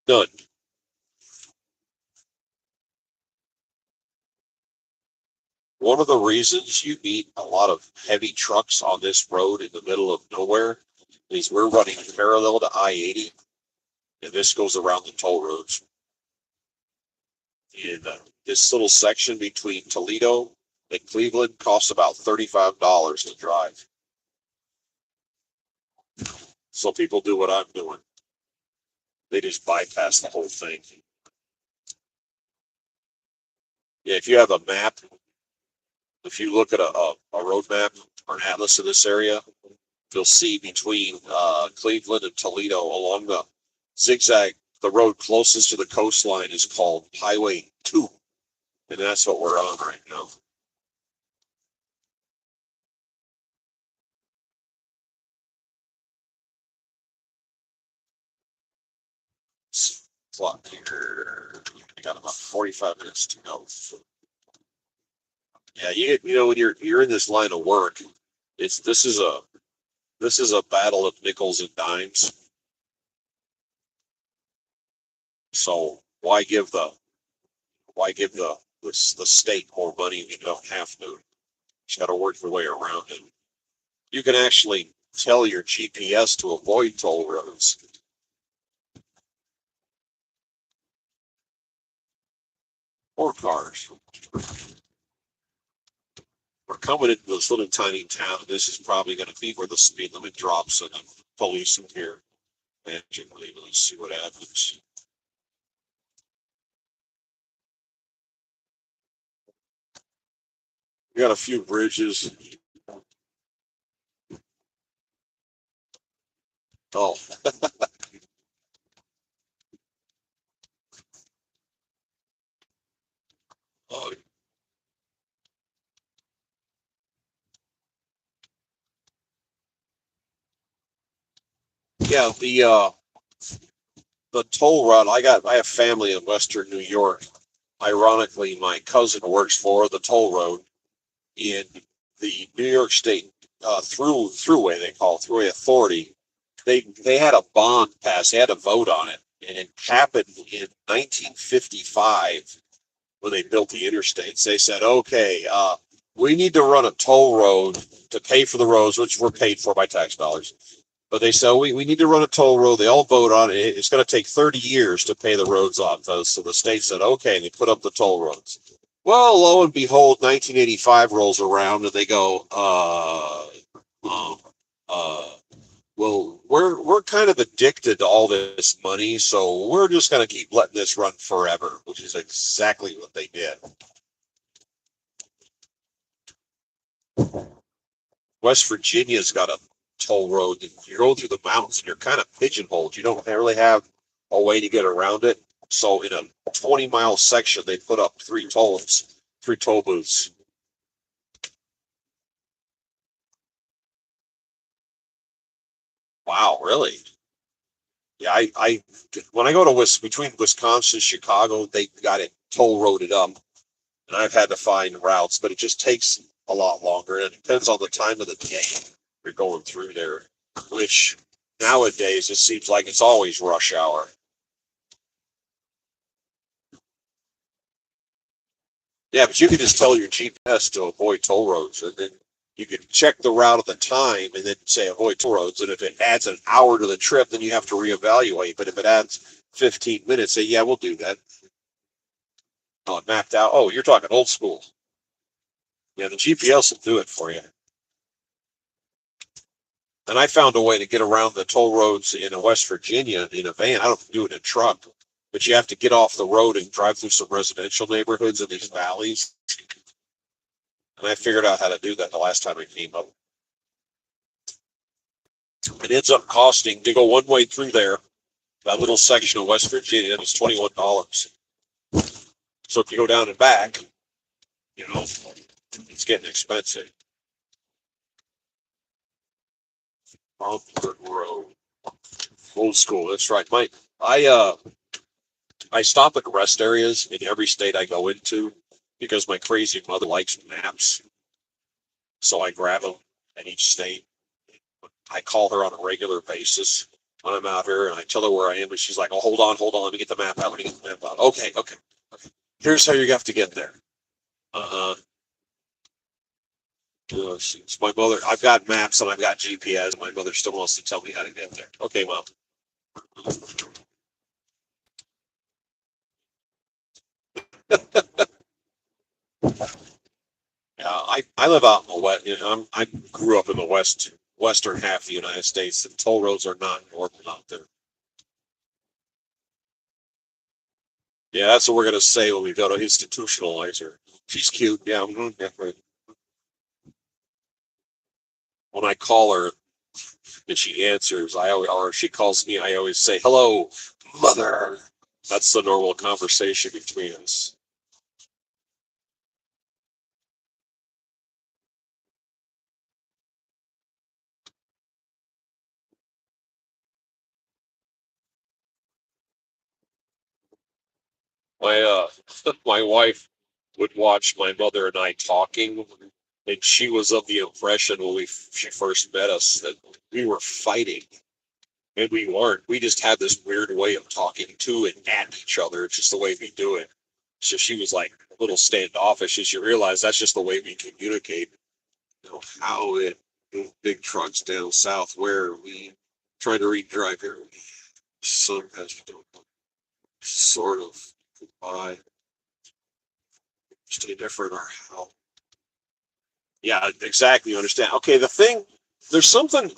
None. One of the reasons you meet a lot of heavy trucks on this road in the middle of nowhere is we're running parallel to I-80, and this goes around the toll roads. And this little section between Toledo and Cleveland costs about $35 to drive. So people do what I'm doing. They just bypass the whole thing. Yeah, if you have a map, if you look at a road map or an atlas of this area, you'll see between Cleveland and Toledo along the zigzag, the road closest to the coastline is called Highway 2. And that's what we're on right now. Clock here. I got about 45 minutes to go. Yeah, when you're in this line of work, this is This is a battle of nickels and dimes. So why give the state more money when you don't have to? You got to work your way around it. You can actually tell your GPS to avoid toll roads or cars. We're coming into this little tiny town. This is probably going to be where the speed limit drops and the police in here magically. Let's see what happens. We got a few bridges. Oh, oh yeah, the toll road. I have family in Western New York. Ironically, my cousin works for the toll road in the New York State throughway. They call it Thruway Authority. They had a bond pass. They had a vote on it, and it happened in 1955 when they built the interstates. They said, okay, we need to run a toll road to pay for the roads, which were paid for by tax dollars. But they said, we need to run a toll road. They all vote on it. It's going to take 30 years to pay the roads off those. So the state said, okay, and they put up the toll roads. Well, lo and behold, 1985 rolls around and they go, uh, uh, well, we're kind of addicted to all this money, so we're just going to keep letting this run forever, which is exactly what they did. West Virginia's got a toll road. You go through the mountains and you're kind of pigeonholed. You don't really have a way to get around it. So in a 20-mile section, they put up three toll booths. Wow, really? Yeah, I when I go to between Wisconsin and Chicago, they got it toll roaded up, and I've had to find routes, but it just takes a lot longer. And it depends on the time of the day you're going through there, which nowadays it seems like it's always rush hour. Yeah, but you can just tell your GPS to avoid toll roads, and then you can check the route at the time, and then say avoid toll roads. And if it adds an hour to the trip, then you have to reevaluate. But if it adds 15 minutes, say yeah, we'll do that. Oh, it mapped out. Oh, you're talking old school. Yeah, the GPS will do it for you. And I found a way to get around the toll roads in West Virginia in a van. I don't do it in a truck, but you have to get off the road and drive through some residential neighborhoods in these valleys. And I figured out how to do that the last time I came up. It ends up costing to go one way through there, that little section of West Virginia, it was $21. So if you go down and back, you know, it's getting expensive. Mountford Road, old school. That's right. I stop at rest areas in every state I go into because my crazy mother likes maps. So I grab them at each state. I call her on a regular basis when I'm out here and I tell her where I am. And she's like, oh, hold on. Let me get the map out. Let me get the map out. Okay, okay. Here's how you have to get there. Uh-huh. It's my mother. I've got maps and I've got GPS. My mother still wants to tell me how to get there. Okay, mom. I live out in the west. You know, I grew up in the western half of the United States. The toll roads are not normal out there. Yeah, that's what we're gonna say when we go to institutionalize her. She's cute. Yeah, yeah. Right. When I call her and she answers, I always, or she calls me, I always say, "Hello, mother." That's the normal conversation between us. My my wife would watch my mother and I talking. And she was of the impression when she first met us that we were fighting, and we weren't. We just had this weird way of talking to and at each other. It's just the way we do it. So she was like a little standoffish, as you realize that's just the way we communicate. You know, how it big trucks down south where we try to redrive here. Sun has sort of goodbye. Stay different or how. Yeah, exactly. You understand. Okay, there's something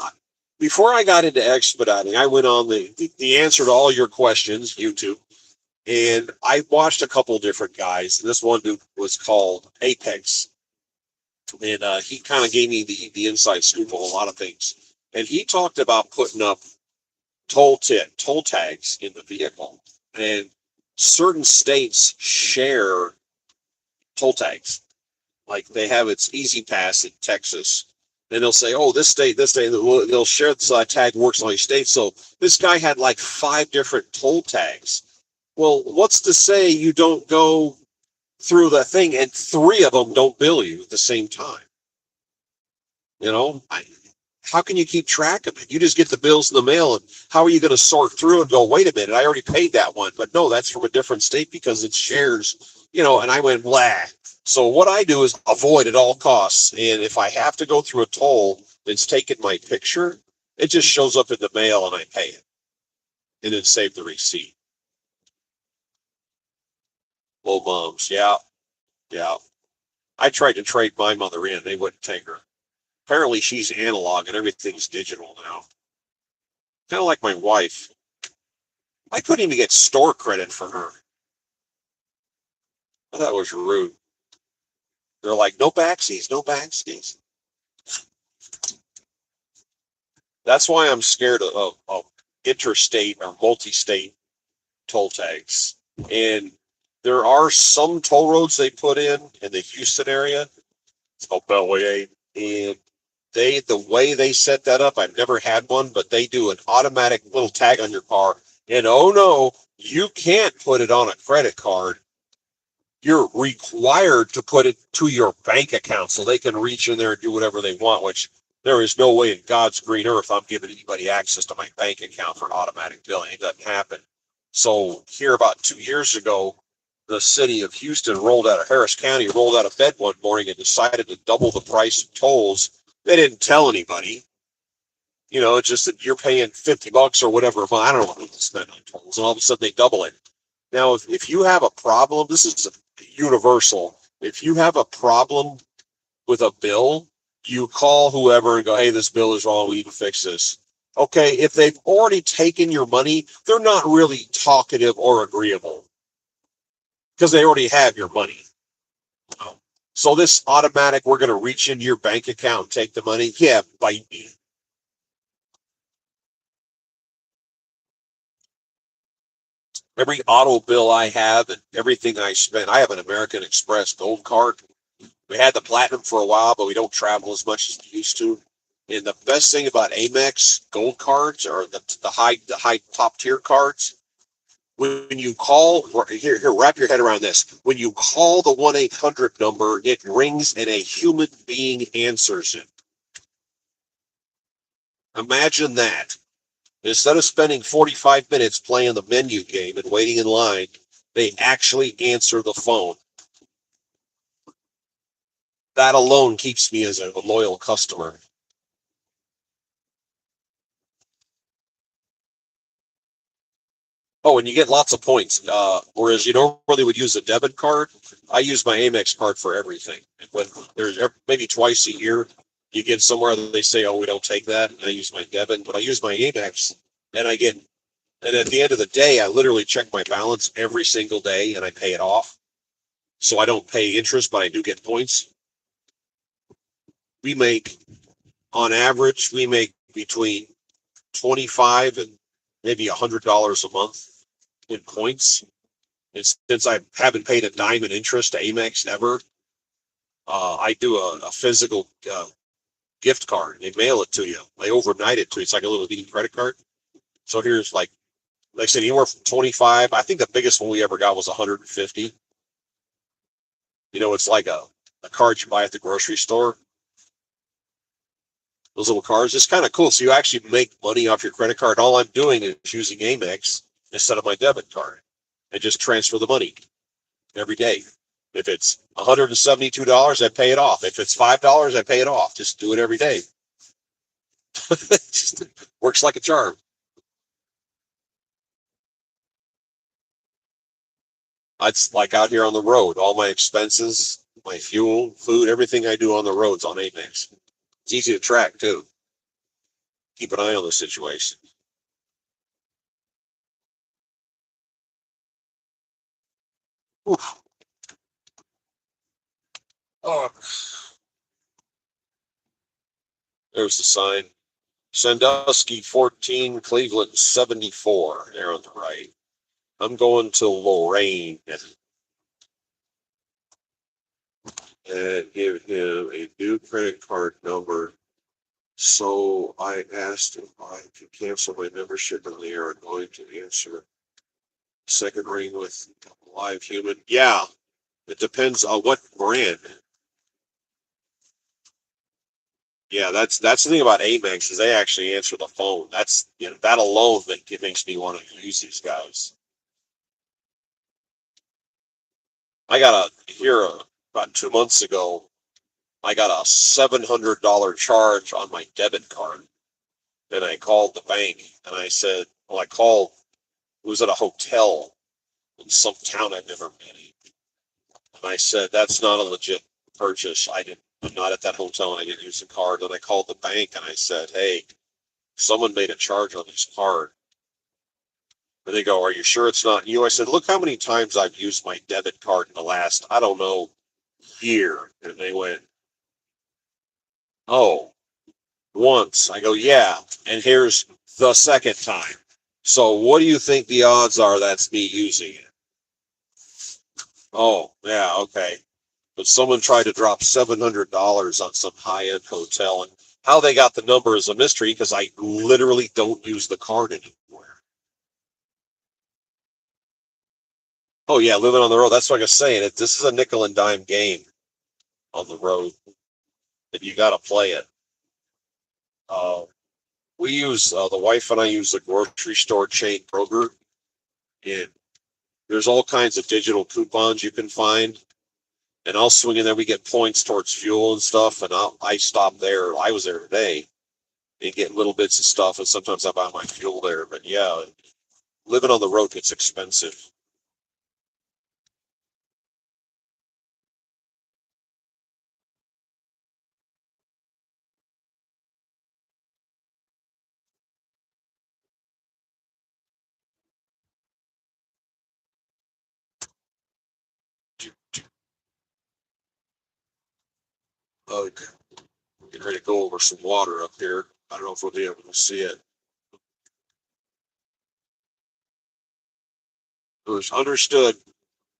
before I got into expediting, I went on the answer to all your questions, YouTube, and I watched a couple different guys. This one dude was called Apex, and he kind of gave me the inside scoop of a lot of things. And he talked about putting up toll tags in the vehicle, and certain states share toll tags. Like they have its Easy Pass in Texas. Then they'll say, "Oh, this state." They'll share this tag works in all these states. So this guy had like 5 different toll tags. Well, what's to say you don't go through the thing and 3 of them don't bill you at the same time? You know, how can you keep track of it? You just get the bills in the mail, and how are you going to sort through and go, wait a minute, I already paid that one, but no, that's from a different state because it shares, and I went, blah. So what I do is avoid at all costs. And if I have to go through a toll that's taken my picture, it just shows up in the mail and I pay it and then save the receipt. Low moms. Yeah. Yeah. I tried to trade my mother in. They wouldn't take her. Apparently she's analog and everything's digital now. Kind of like my wife. I couldn't even get store credit for her. I thought it was rude. They're like, no backsies, no backsies. That's why I'm scared of interstate or multi-state toll tags. And there are some toll roads they put in the Houston area. It's called Beltway 8. And the way they set that up, I've never had one, but they do an automatic little tag on your car. And oh no, you can't put it on a credit card. You're required to put it to your bank account so they can reach in there and do whatever they want, which there is no way in God's green earth I'm giving anybody access to my bank account for automatic billing. It doesn't happen. So here about 2 years ago, the city of Houston Harris County rolled out of bed one morning and decided to double the price of tolls. They didn't tell anybody. It's just that you're paying $50 or whatever. Well, I don't know what people spend on tolls. And all of a sudden they double it. Now, if you have a problem, this is universal. If you have a problem with a bill, you call whoever and go, hey, this bill is wrong. We need to fix this. Okay, if they've already taken your money, they're not really talkative or agreeable because they already have your money. So this automatic, we're going to reach into your bank account and take the money. Yeah, bite me. Every auto bill I have and everything I spend, I have an American Express Gold Card. We had the Platinum for a while, but we don't travel as much as we used to. And the best thing about Amex Gold cards or the high top tier cards, when you call here, wrap your head around this. When you call the 1-800 number, it rings and a human being answers it. Imagine that. Instead of spending 45 minutes playing the menu game and waiting in line, they actually answer the phone. That alone keeps me as a loyal customer. Oh, and you get lots of points. Whereas you normally would use a debit card, I use my Amex card for everything. When there's maybe twice a year, you get somewhere that they say, "Oh, we don't take that," and I use my debit, but I use my Amex, and I get. And at the end of the day, I literally check my balance every single day, and I pay it off. So I don't pay interest, but I do get points. We make, on average, we make between 25 and maybe $100 a month in points. And since I haven't paid a dime in interest to Amex ever, I do a physical gift card. They mail it to you. They overnight it to you. It's like a little mini credit card. So here's like I said, anywhere from 25. I think the biggest one we ever got was 150. It's like the cards you buy at the grocery store. Those little cards. It's kind of cool. So you actually make money off your credit card. All I'm doing is using Amex instead of my debit card and just transfer the money every day. If it's $172, I pay it off. If it's $5, I pay it off. Just do it every day. It just works like a charm. It's like out here on the road. All my expenses, my fuel, food, everything I do on the road's on Amex. It's easy to track too. Keep an eye on the situation. Oof. Oh, there's the sign. Sandusky 14, Cleveland 74. There on the right. I'm going to Lorraine and give him a new credit card number. So I asked if I could cancel my membership, and they are going to answer. Second ring with live human. Yeah, it depends on what brand. Yeah, that's the thing about Amex is they actually answer the phone. That's that alone that makes me want to use these guys. I got a here about 2 months ago. I got a $700 charge on my debit card, and I called the bank and I said, well, I called. It was at a hotel in some town I've never been in, and I said that's not a legit purchase. I'm not at that hotel, and I didn't use the card. And I called the bank and I said, hey, someone made a charge on this card. And they go, are you sure it's not you? I said, look how many times I've used my debit card in the last, I don't know, year. And they went, oh, once. I go, yeah. And here's the second time. So what do you think the odds are that's me using it? Oh, yeah, okay. But someone tried to drop $700 on some high-end hotel. And how they got the number is a mystery because I literally don't use the card anymore. Oh, yeah, living on the road. That's what I was saying. This is a nickel and dime game on the road, and you got to play it. Uh, the wife and I use the grocery store chain Kroger, and there's all kinds of digital coupons you can find. And I'll swing in there. We get points towards fuel and stuff, and I stop there. I was there today and get little bits of stuff, and sometimes I buy my fuel there. But yeah, living on the road gets expensive. Uh, Getting ready to go over some water up here. I don't know if we'll be able to see it. It was understood.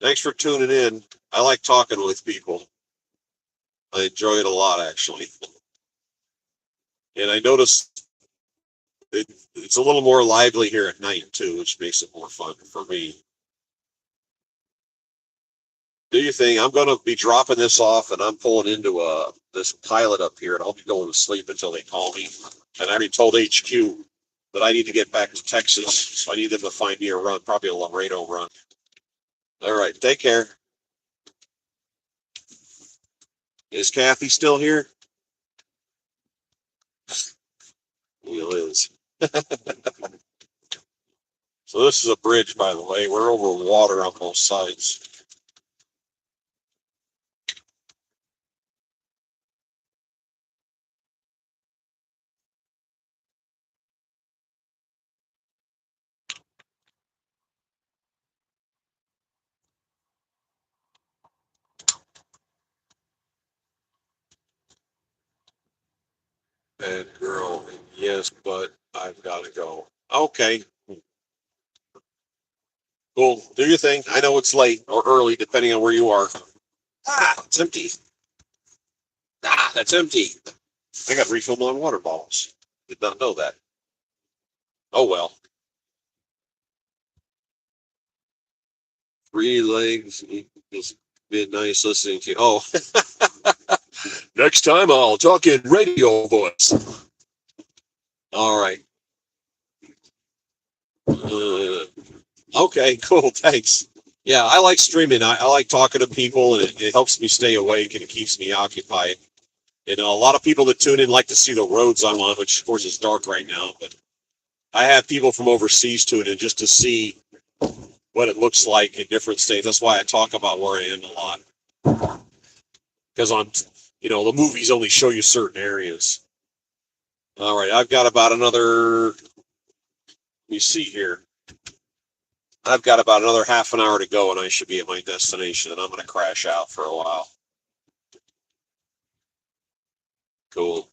Thanks for tuning in. I like talking with people. I enjoy it a lot, actually. And I noticed it's a little more lively here at night, too, which makes it more fun for me. Do your thing. I'm going to be dropping this off, and I'm pulling into this pilot up here, and I'll be going to sleep until they call me. And I already told HQ that I need to get back to Texas, so I need them to find me a run, probably a Laredo run. All right, take care. Is Kathy still here? Wheel is. So this is a bridge, by the way. We're over water on both sides. Bad girl, yes, but I've got to go. Okay, cool. Do your thing. I know it's late or early, depending on where you are. Ah, it's empty. Ah, that's empty. I got to refill my water bottles. Did not know that. Oh well. Three legs. It's been nice listening to you. Oh, Next time I'll talk in radio voice. All right. Okay, cool. Thanks. Yeah, I like streaming. I like talking to people, and it helps me stay awake and it keeps me occupied. You know, a lot of people that tune in like to see the roads I'm on, which of course is dark right now, but I have people from overseas tune in just to see what it looks like in different states. That's why I talk about where I am a lot. Because the movies only show you certain areas. All right, I've got about another, let me see here. I've got about another half an hour to go, and I should be at my destination, and I'm going to crash out for a while. Cool.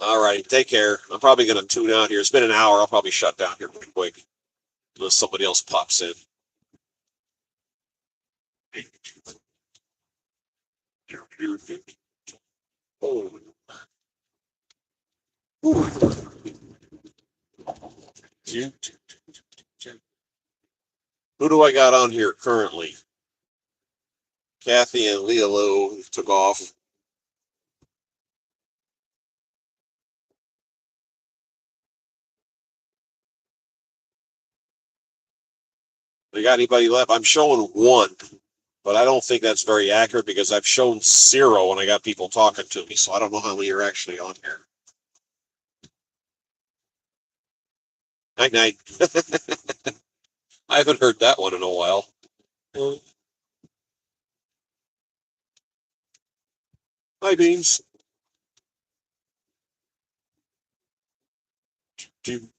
All right, take care. I'm probably going to tune out here. It's been an hour. I'll probably shut down here pretty quick unless somebody else pops in. Oh. Who do I got on here currently? Kathy and Leah Lowe took off. They got anybody left? I'm showing one, but I don't think that's very accurate because I've shown 0 and I got people talking to me, so I don't know how many are actually on here. Night night. I haven't heard that one in a while. Hi, Beans. Dude.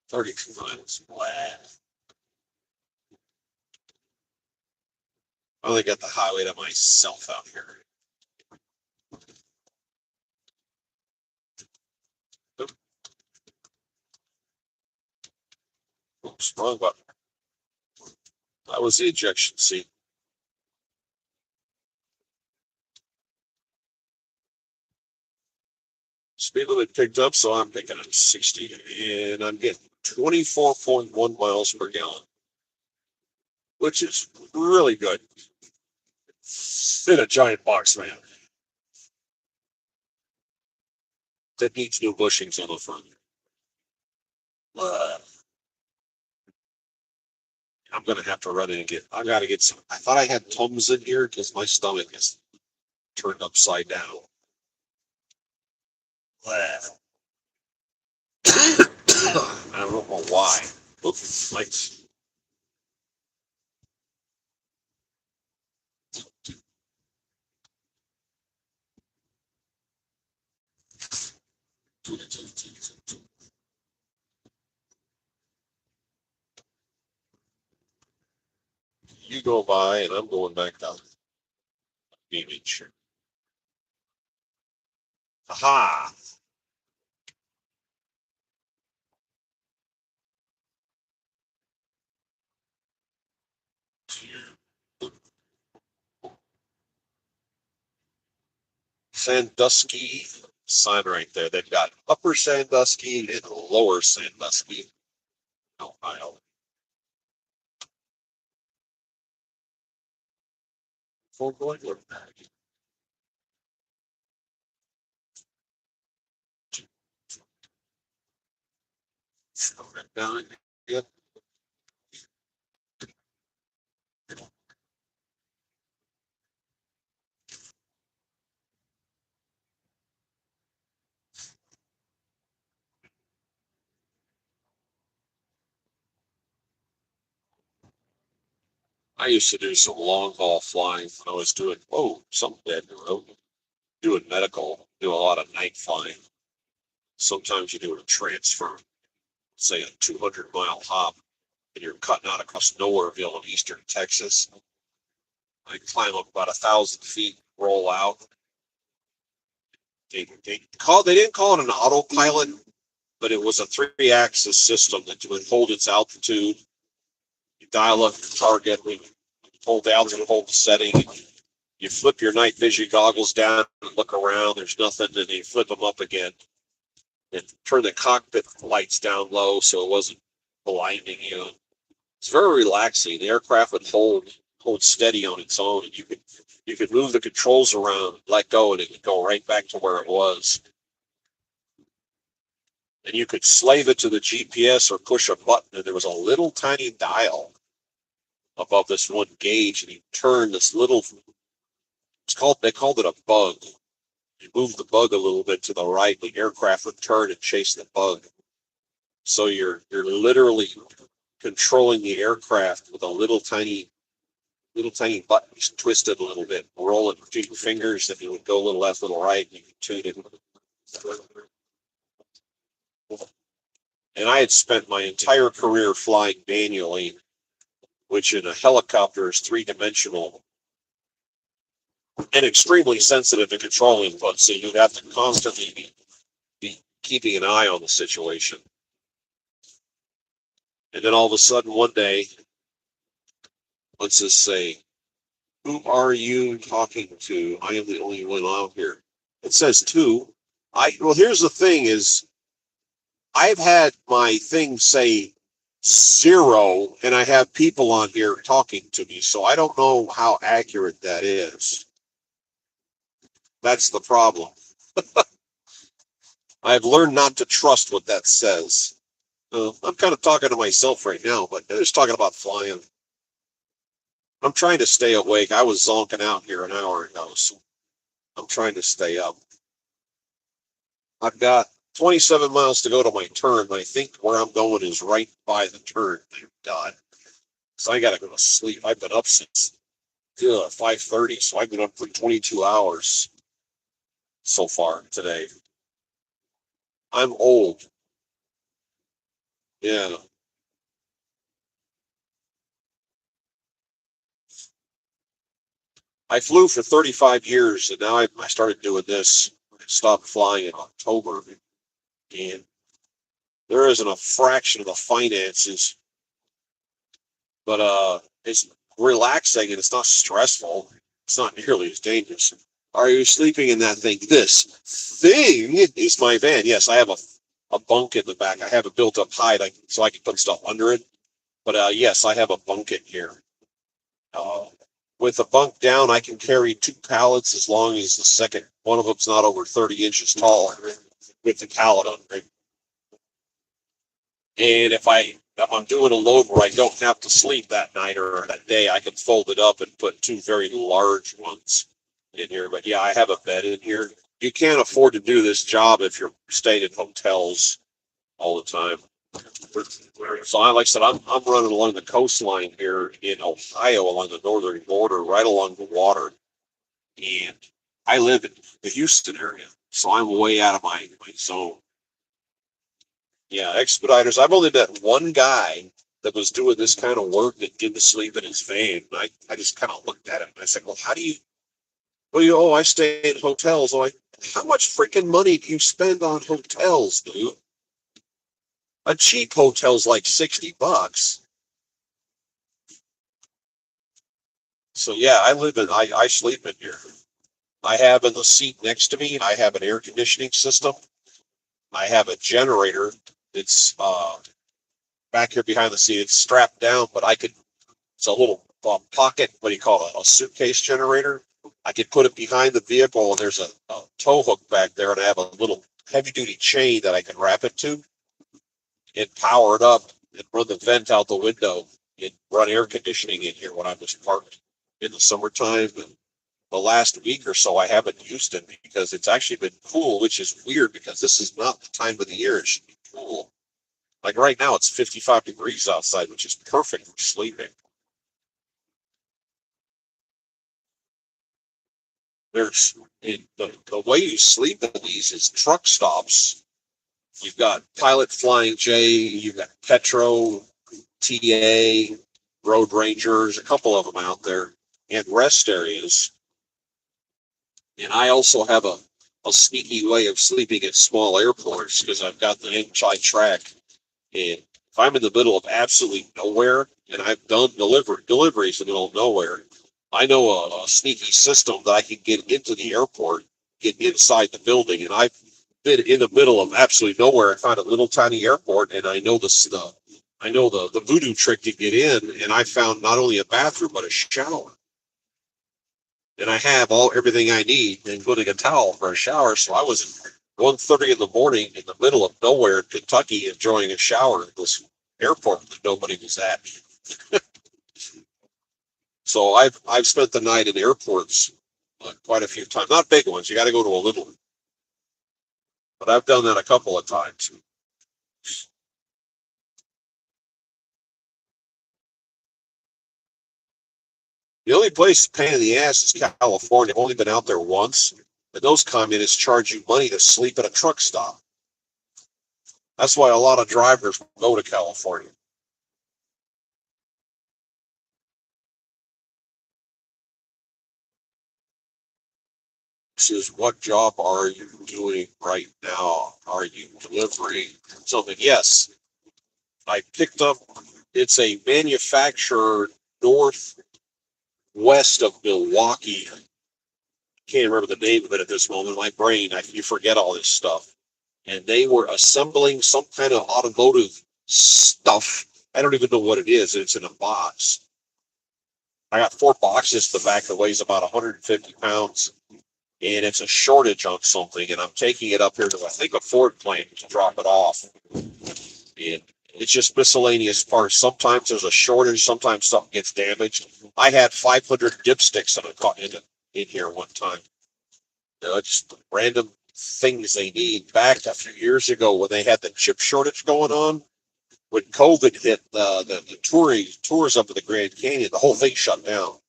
32 miles. Wow. I only got the highway to myself out here. Oops, wrong button. That was the ejection seat. Speed limit picked up, so I'm picking up 60, and I'm getting 24.1 miles per gallon, which is really good. In a giant box van that needs new bushings on the front. I'm gonna have to run in and I gotta get some. I thought I had Tums in here because my stomach is turned upside down. I don't know why. Oops, lights. You go by, and I'm going back down the image. Aha! Sandusky sign right there. They've got Upper Sandusky and Lower Sandusky, Ohio. Full going look back. Down. Yep. I used to do some long haul flying when I was doing something dead in the road. Doing medical, do a lot of night flying. Sometimes you do a transfer, say a 200-mile hop, and you're cutting out across Nowhereville in eastern Texas. I climb up about 1,000 feet, roll out. They didn't call it an autopilot, but it was a 3-axis system that would hold its altitude. You dial up the target, hold the altitude, hold the setting. You flip your night vision goggles down and look around. There's nothing, and you flip them up again and turn the cockpit lights down low so it wasn't blinding you. It's very relaxing. The aircraft would hold steady on its own, and you could move the controls around, let go, and it would go right back to where it was. And you could slave it to the GPS or push a button, and there was a little tiny dial above this one gauge, and you turn this little. They called it a bug. You move the bug a little bit to the right, the aircraft would turn and chase the bug. So you're literally controlling the aircraft with a little tiny buttons twisted a little bit, roll it between your fingers, and you would go a little left, a little right, and you can tune it. And I had spent my entire career flying manually, which in a helicopter is three-dimensional and extremely sensitive to control input, so you'd have to constantly be keeping an eye on the situation. And then all of a sudden one day, let's just say, who are you talking to? I am the only one out here. It says two. Well, here's the thing is, I've had my thing say 0, and I have people on here talking to me, so I don't know how accurate that is. That's the problem. I've learned not to trust what that says. I'm kind of talking to myself right now, but they're just talking about flying. I'm trying to stay awake. I was zonking out here an hour ago, so I'm trying to stay up. I've got 27 miles to go to my turn, and I think where I'm going is right by the turn. Thank God. So I got to go to sleep. I've been up since 5:30, so I've been up for 22 hours so far today. I'm old. Yeah. I flew for 35 years, and now I started doing this. I stopped flying in October, and there isn't a fraction of the finances, but it's relaxing and it's not stressful. It's not nearly as dangerous. Are you sleeping in that thing? This thing is my van. Yes, I have a bunk in the back. I have a built-up height so I can put stuff under it. But yes, I have a bunk in here. Uh, with a bunk down, I can carry 2 pallets as long as the second one of them's not over 30 inches tall with the pallet under it. And if I'm doing a load where I don't have to sleep that night or that day, I can fold it up and put 2 very large ones in here. But yeah, I have a bed in here. You can't afford to do this job if you're staying in hotels all the time. So like I said, I'm running along the coastline here in Ohio, along the northern border, right along the water. And I live in the Houston area, so I'm way out of my zone. Yeah, Expeditors. I've only met one guy that was doing this kind of work that didn't sleep in his van. I just kind of looked at him and I said, well, how do you, I stay in hotels. How much freaking money do you spend on hotels, dude? A cheap hotel's like $60. So yeah, I sleep in here. I have in the seat next to me, I have an air conditioning system. I have a generator. It's back here behind the seat. It's strapped down, but it's a little pocket, what do you call it, a suitcase generator. I could put it behind the vehicle, and there's a tow hook back there, and I have a little heavy-duty chain that I can wrap it to and power it up and run the vent out the window and run air conditioning in here when I'm just parked in the summertime. And the last week or so, I haven't used it because it's actually been cool, which is weird because this is not the time of the year it should be cool. Like right now, it's 55 degrees outside, which is perfect for sleeping. The way you sleep in these is truck stops. You've got Pilot Flying J, you've got Petro, TA, Road Rangers, a couple of them out there, and rest areas. And I also have a sneaky way of sleeping at small airports because I've got the MHI track. And if I'm in the middle of absolutely nowhere, and I've done deliveries in the middle of nowhere, I know a sneaky system that I can get into the airport, get inside the building. And I've been in the middle of absolutely nowhere. I found a little tiny airport, and I know the I know the voodoo trick to get in, and I found not only a bathroom but a shower. And I have everything I need, including a towel for a shower. So I was at 1:30 in the morning in the middle of nowhere in Kentucky enjoying a shower at this airport that nobody was at. So I've spent the night in airports quite a few times. Not big ones. You got to go to a little one, but I've done that a couple of times. The only place pain in the ass is California. I've only been out there once, and those communists charge you money to sleep at a truck stop. That's why a lot of drivers go to California. Is what job are you doing right now? Are you delivering something? Yes, I picked up. It's a manufacturer northwest of Milwaukee. Can't remember the name of it at this moment. My brain, you forget all this stuff. And they were assembling some kind of automotive stuff. I don't even know what it is. It's in a box. I got 4 boxes. The back that weighs about 150 pounds, and it's a shortage on something. And I'm taking it up here to I think a Ford plant to drop it off. And it's just miscellaneous parts. Sometimes there's a shortage. Sometimes something gets damaged. I had 500 dipsticks in here one time. Just random things they need. Back a few years ago when they had the chip shortage going on, when COVID hit the tours up to the Grand Canyon, the whole thing shut down.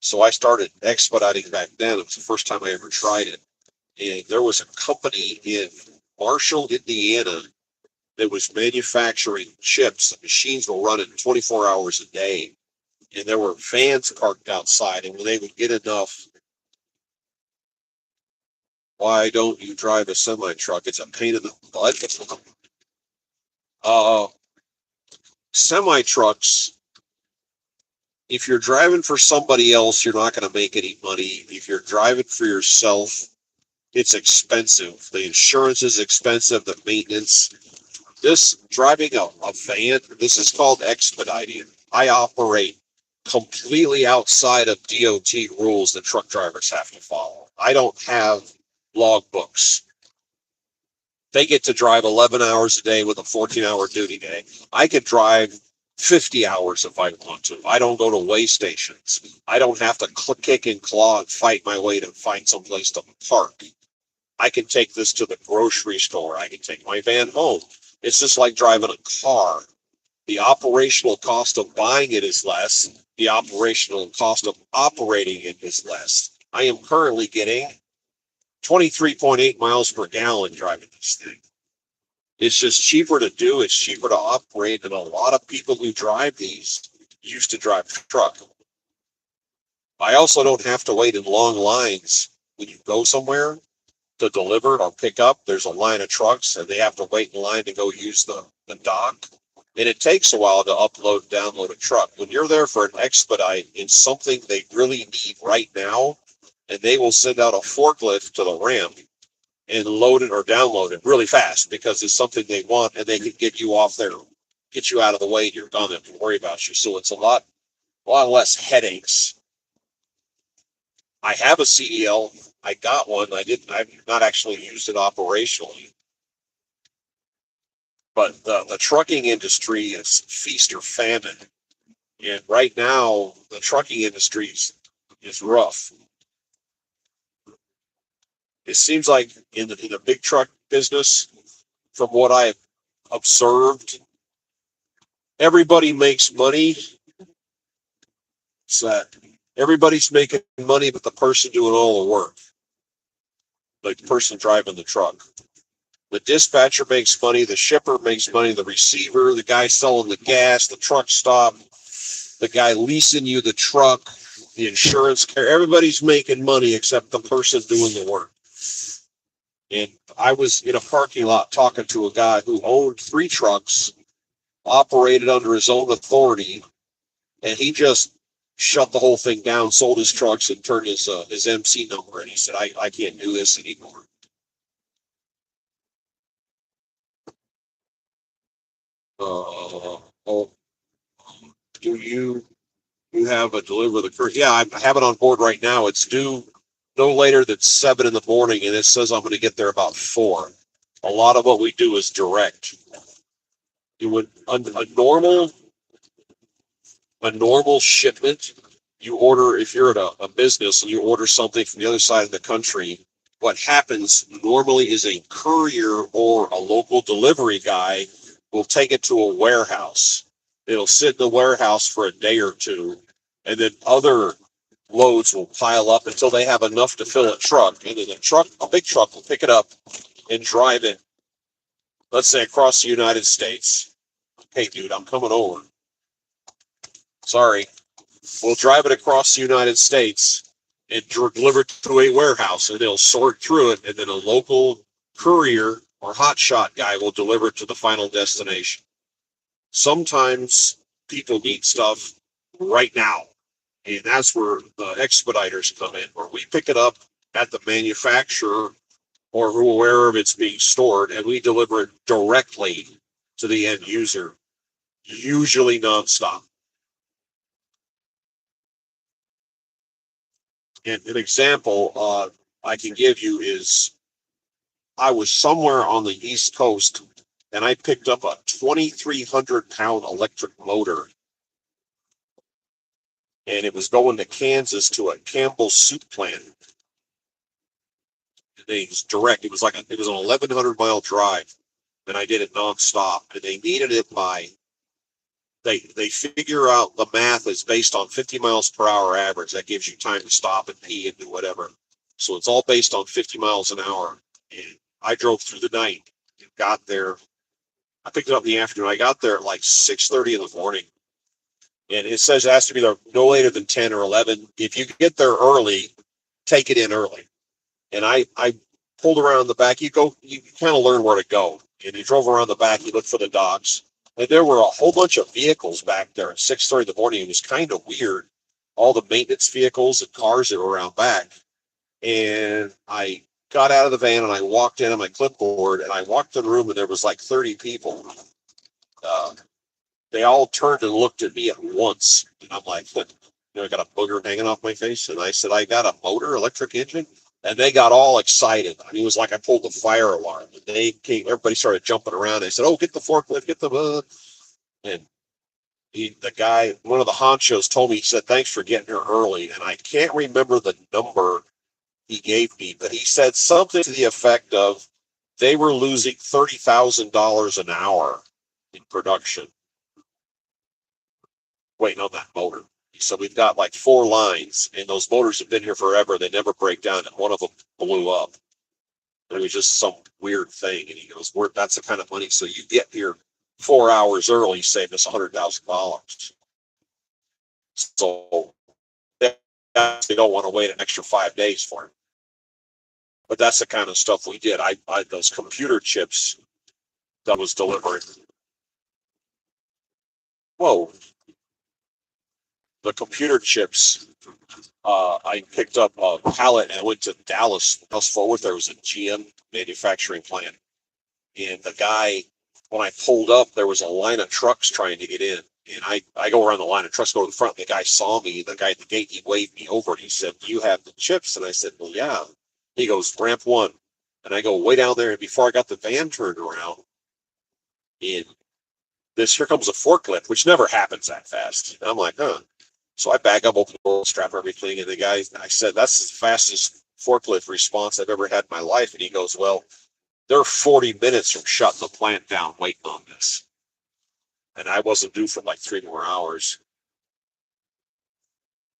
So I started expediting back then. It was the first time I ever tried it. And there was a company in Marshall, Indiana, that was manufacturing chips. The machines were running 24 hours a day. And there were vans parked outside. And when they would get enough, why don't you drive a semi truck? It's a pain in the butt. Uh, Semi trucks, if you're driving for somebody else, you're not going to make any money. If you're driving for yourself, it's expensive. The insurance is expensive, the maintenance. This driving a van, this is called expediting. I operate completely outside of DOT rules that truck drivers have to follow. I don't have logbooks. They get to drive 11 hours a day with a 14-hour duty day. I could drive 50 hours if I want to. I don't go to way stations. I don't have to kick and claw and fight my way to find some place to park. I can take this to the grocery store. I can take my van home. It's just like driving a car. The operational cost of buying it is less. The operational cost of operating it is less. I am currently getting 23.8 miles per gallon driving this thing. It's just cheaper to do. It's cheaper to operate. And a lot of people who drive these used to drive a truck. I also don't have to wait in long lines when you go somewhere to deliver or pick up. There's a line of trucks and they have to wait in line to go use the dock. And it takes a while to upload and download a truck. When you're there for an expedite in something they really need right now, and they will send out a forklift to the ramp and load it or download it really fast because it's something they want and they can get you off there, get you out of the way, and you're gone. They don't have to worry about you. So it's a lot less headaches. I have a CDL. I got one. I've not actually used it operationally. But the trucking industry is feast or famine. And right now, the trucking industry is rough. It seems like in the big truck business, from what I've observed, everybody makes money. It's that everybody's making money, but the person doing all the work, like the person driving the truck. The dispatcher makes money, the shipper makes money, the receiver, the guy selling the gas, the truck stop, the guy leasing you the truck, the insurance carrier. Everybody's making money except the person doing the work. And I was in a parking lot talking to a guy who owned 3 trucks, operated under his own authority, and he just shut the whole thing down, sold his trucks, and turned his MC number. And he said, I can't do this anymore. Oh, do you have a deliver the courier? Yeah, I have it on board right now. It's due no later than 7 in the morning, and it says I'm going to get there about 4. A lot of what we do is direct. You would a normal shipment, you order, if you're at a business and you order something from the other side of the country, what happens normally is a courier or a local delivery guy will take it to a warehouse. It'll sit in the warehouse for a day or two, and then other loads will pile up until they have enough to fill a truck. And then a big truck will pick it up and drive it, let's say across the United States. Hey, dude, I'm coming over. Sorry. We'll drive it across the United States and deliver it to a warehouse, and they'll sort through it, and then a local courier or hotshot guy will deliver it to the final destination. Sometimes people need stuff right now, and that's where the expediters come in, where we pick it up at the manufacturer or wherever it's being stored, and we deliver it directly to the end user, usually nonstop. And an example I can give you is I was somewhere on the East Coast and I picked up a 2,300-pound electric motor, and it was going to Kansas to a Campbell's soup plant. And it was direct. It was an 1,100-mile drive, and I did it nonstop. And they needed it by they figure out the math is based on 50 miles per hour average. That gives you time to stop and pee and do whatever. So it's all based on 50 miles an hour. And I drove through the night and got there. I picked it up in the afternoon. I got there at like 6:30 in the morning. And it says it has to be there no later than 10 or 11. If you get there early, take it in early. And I pulled around the back. You kind of learn where to go. And you drove around the back, you looked for the dogs. And there were a whole bunch of vehicles back there at 6:30 in the morning. It was kind of weird. All the maintenance vehicles and cars that were around back. And I got out of the van and I walked in on my clipboard and I walked in the room and there was like 30 people. Uh, they all turned and looked at me at once. And I'm like, I got a booger hanging off my face. And I said, I got a motor, electric engine. And they got all excited. I mean, it was like I pulled the fire alarm. And everybody started jumping around. They said, oh, get the forklift, get the. And the guy, one of the honchos told me, he said, thanks for getting here early. And I can't remember the number he gave me, but he said something to the effect of they were losing $30,000 an hour in production waiting on that motor. So we've got like 4 lines, and those motors have been here forever. They never break down, and one of them blew up. It was just some weird thing. And he goes, that's the kind of money. So you get here 4 hours early, saved us $100,000. So they don't want to wait an extra 5 days for it. But that's the kind of stuff we did. I those computer chips that was delivering. Whoa, the computer chips. I picked up a pallet and I went to Dallas. Fort Worth, there was a GM manufacturing plant, and the guy, when I pulled up, there was a line of trucks trying to get in. And I go around the line of trucks, go to the front. The guy saw me. The guy at the gate, he waved me over. And he said, "Do you have the chips?" And I said, "Well, yeah." He goes, "Ramp 1." And I go way down there. And before I got the van turned around, and here comes a forklift, which never happens that fast. And I'm like, huh. So I back up, open the door, strap everything. And the guy, I said, that's the fastest forklift response I've ever had in my life. And he goes, well, they're 40 minutes from shutting the plant down waiting on this. And I wasn't due for like 3 more hours.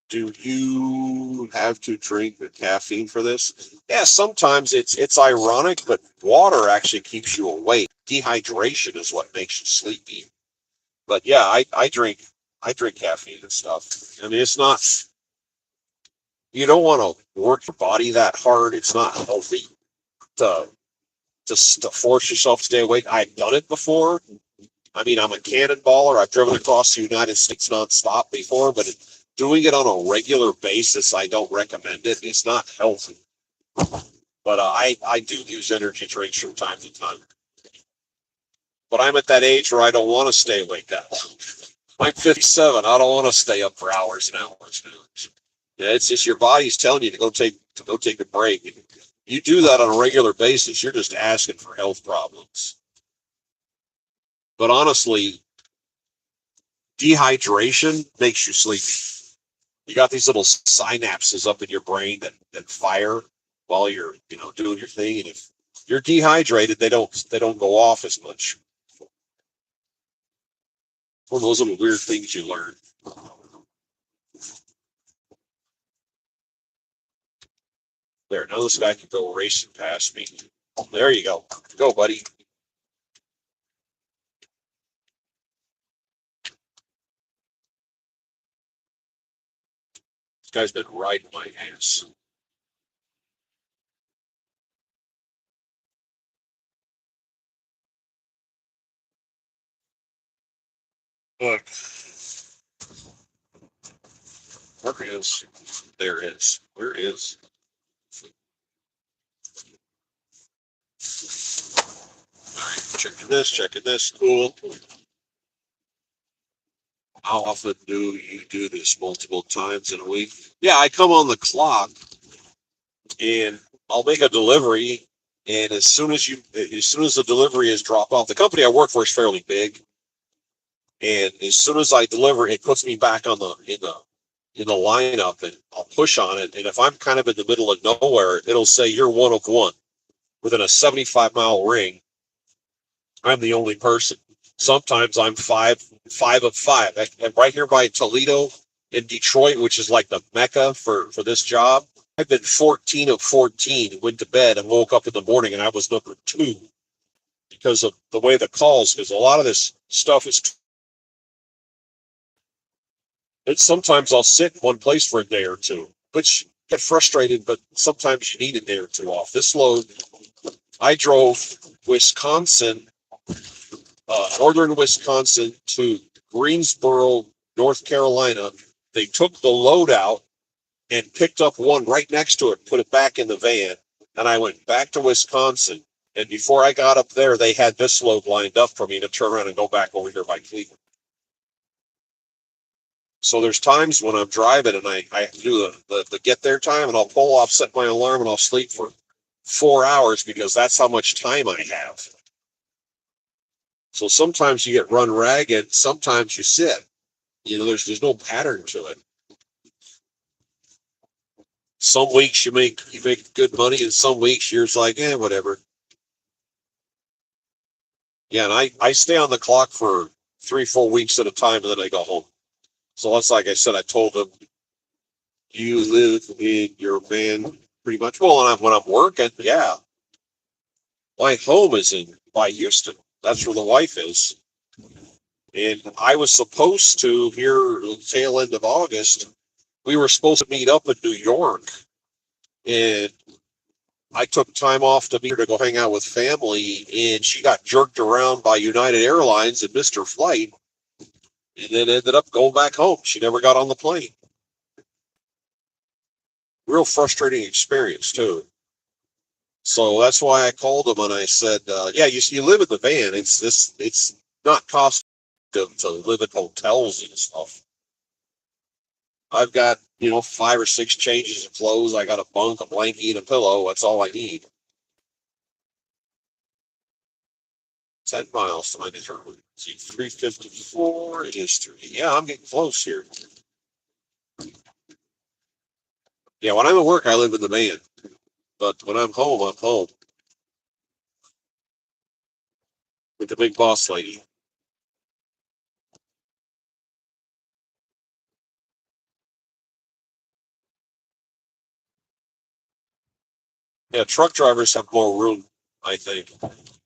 Do you have to drink the caffeine for this? Yeah, sometimes it's ironic, but water actually keeps you awake. Dehydration is what makes you sleepy. But yeah, I drink caffeine and stuff. I mean, it's not, you don't want to work your body that hard. It's not healthy to just to force yourself to stay awake. I've done it before. I mean, I'm a cannonballer. I've driven across the United States nonstop before, but doing it on a regular basis, I don't recommend it. It's not healthy. But I do use energy drinks from time to time. But I'm at that age where I don't want to stay awake that long. I'm 57. I don't want to stay up for hours and hours and hours. Yeah, it's just your body's telling you to go take a break. You do that on a regular basis, you're just asking for health problems. But honestly, dehydration makes you sleepy. You got these little synapses up in your brain that fire while you're doing your thing, and if you're dehydrated, they don't go off as much. One of those little weird things you learn. There, now this guy can go racing past me. There you go. Go, buddy. This guy's been riding my ass. Look, where is? There is. Where is? All right, checking this, checking this. Cool. How often do you do this? Multiple times in a week? Yeah, I come on the clock and I'll make a delivery. And as soon as the delivery is dropped off, the company I work for is fairly big. And as soon as I deliver, it puts me back on the lineup, and I'll push on it. And if I'm kind of in the middle of nowhere, it'll say you're one of one within a 75-mile ring. I'm the only person. Sometimes I'm five of five. And right here by Toledo in Detroit, which is like the mecca for this job, I've been 14 of 14. Went to bed and woke up in the morning, and I was number two because of the way the calls. Because a lot of this stuff is. It's sometimes I'll sit in one place for a day or two, which get frustrated, but sometimes you need a day or two off. This load, I drove Wisconsin, northern Wisconsin to Greensboro, North Carolina. They took the load out and picked up one right next to it, put it back in the van, and I went back to Wisconsin. And before I got up there, they had this load lined up for me to turn around and go back over here by Cleveland. So there's times when I'm driving and I have to do the get there time, and I'll pull off, set my alarm, and I'll sleep for 4 hours because that's how much time I have. So sometimes you get run ragged, sometimes you sit. There's no pattern to it. Some weeks you make good money, and some weeks you're just like, whatever. Yeah, and I stay on the clock for 3-4 weeks at a time, and then I go home. So that's like I said. I told them, you live in your van pretty much. Well, when I'm working, yeah. My home is by Houston. That's where the wife is. And I was supposed to, here the tail end of August, we were supposed to meet up in New York. And I took time off to be here to go hang out with family. And she got jerked around by United Airlines and missed her flight. And then ended up going back home. She never got on the plane. Real frustrating experience, too. So that's why I called them and I said, yeah, you live in the van. It's not cost to live in hotels and stuff. I've got, 5 or 6 changes of clothes. I got a bunk, a blankie, and a pillow. That's all I need. 10 miles to my determined. See, 354. It is 3. Yeah, I'm getting close here. Yeah, when I'm at work, I live in the van. But when I'm home, I'm home with the big boss lady. Yeah, truck drivers have more room, I think,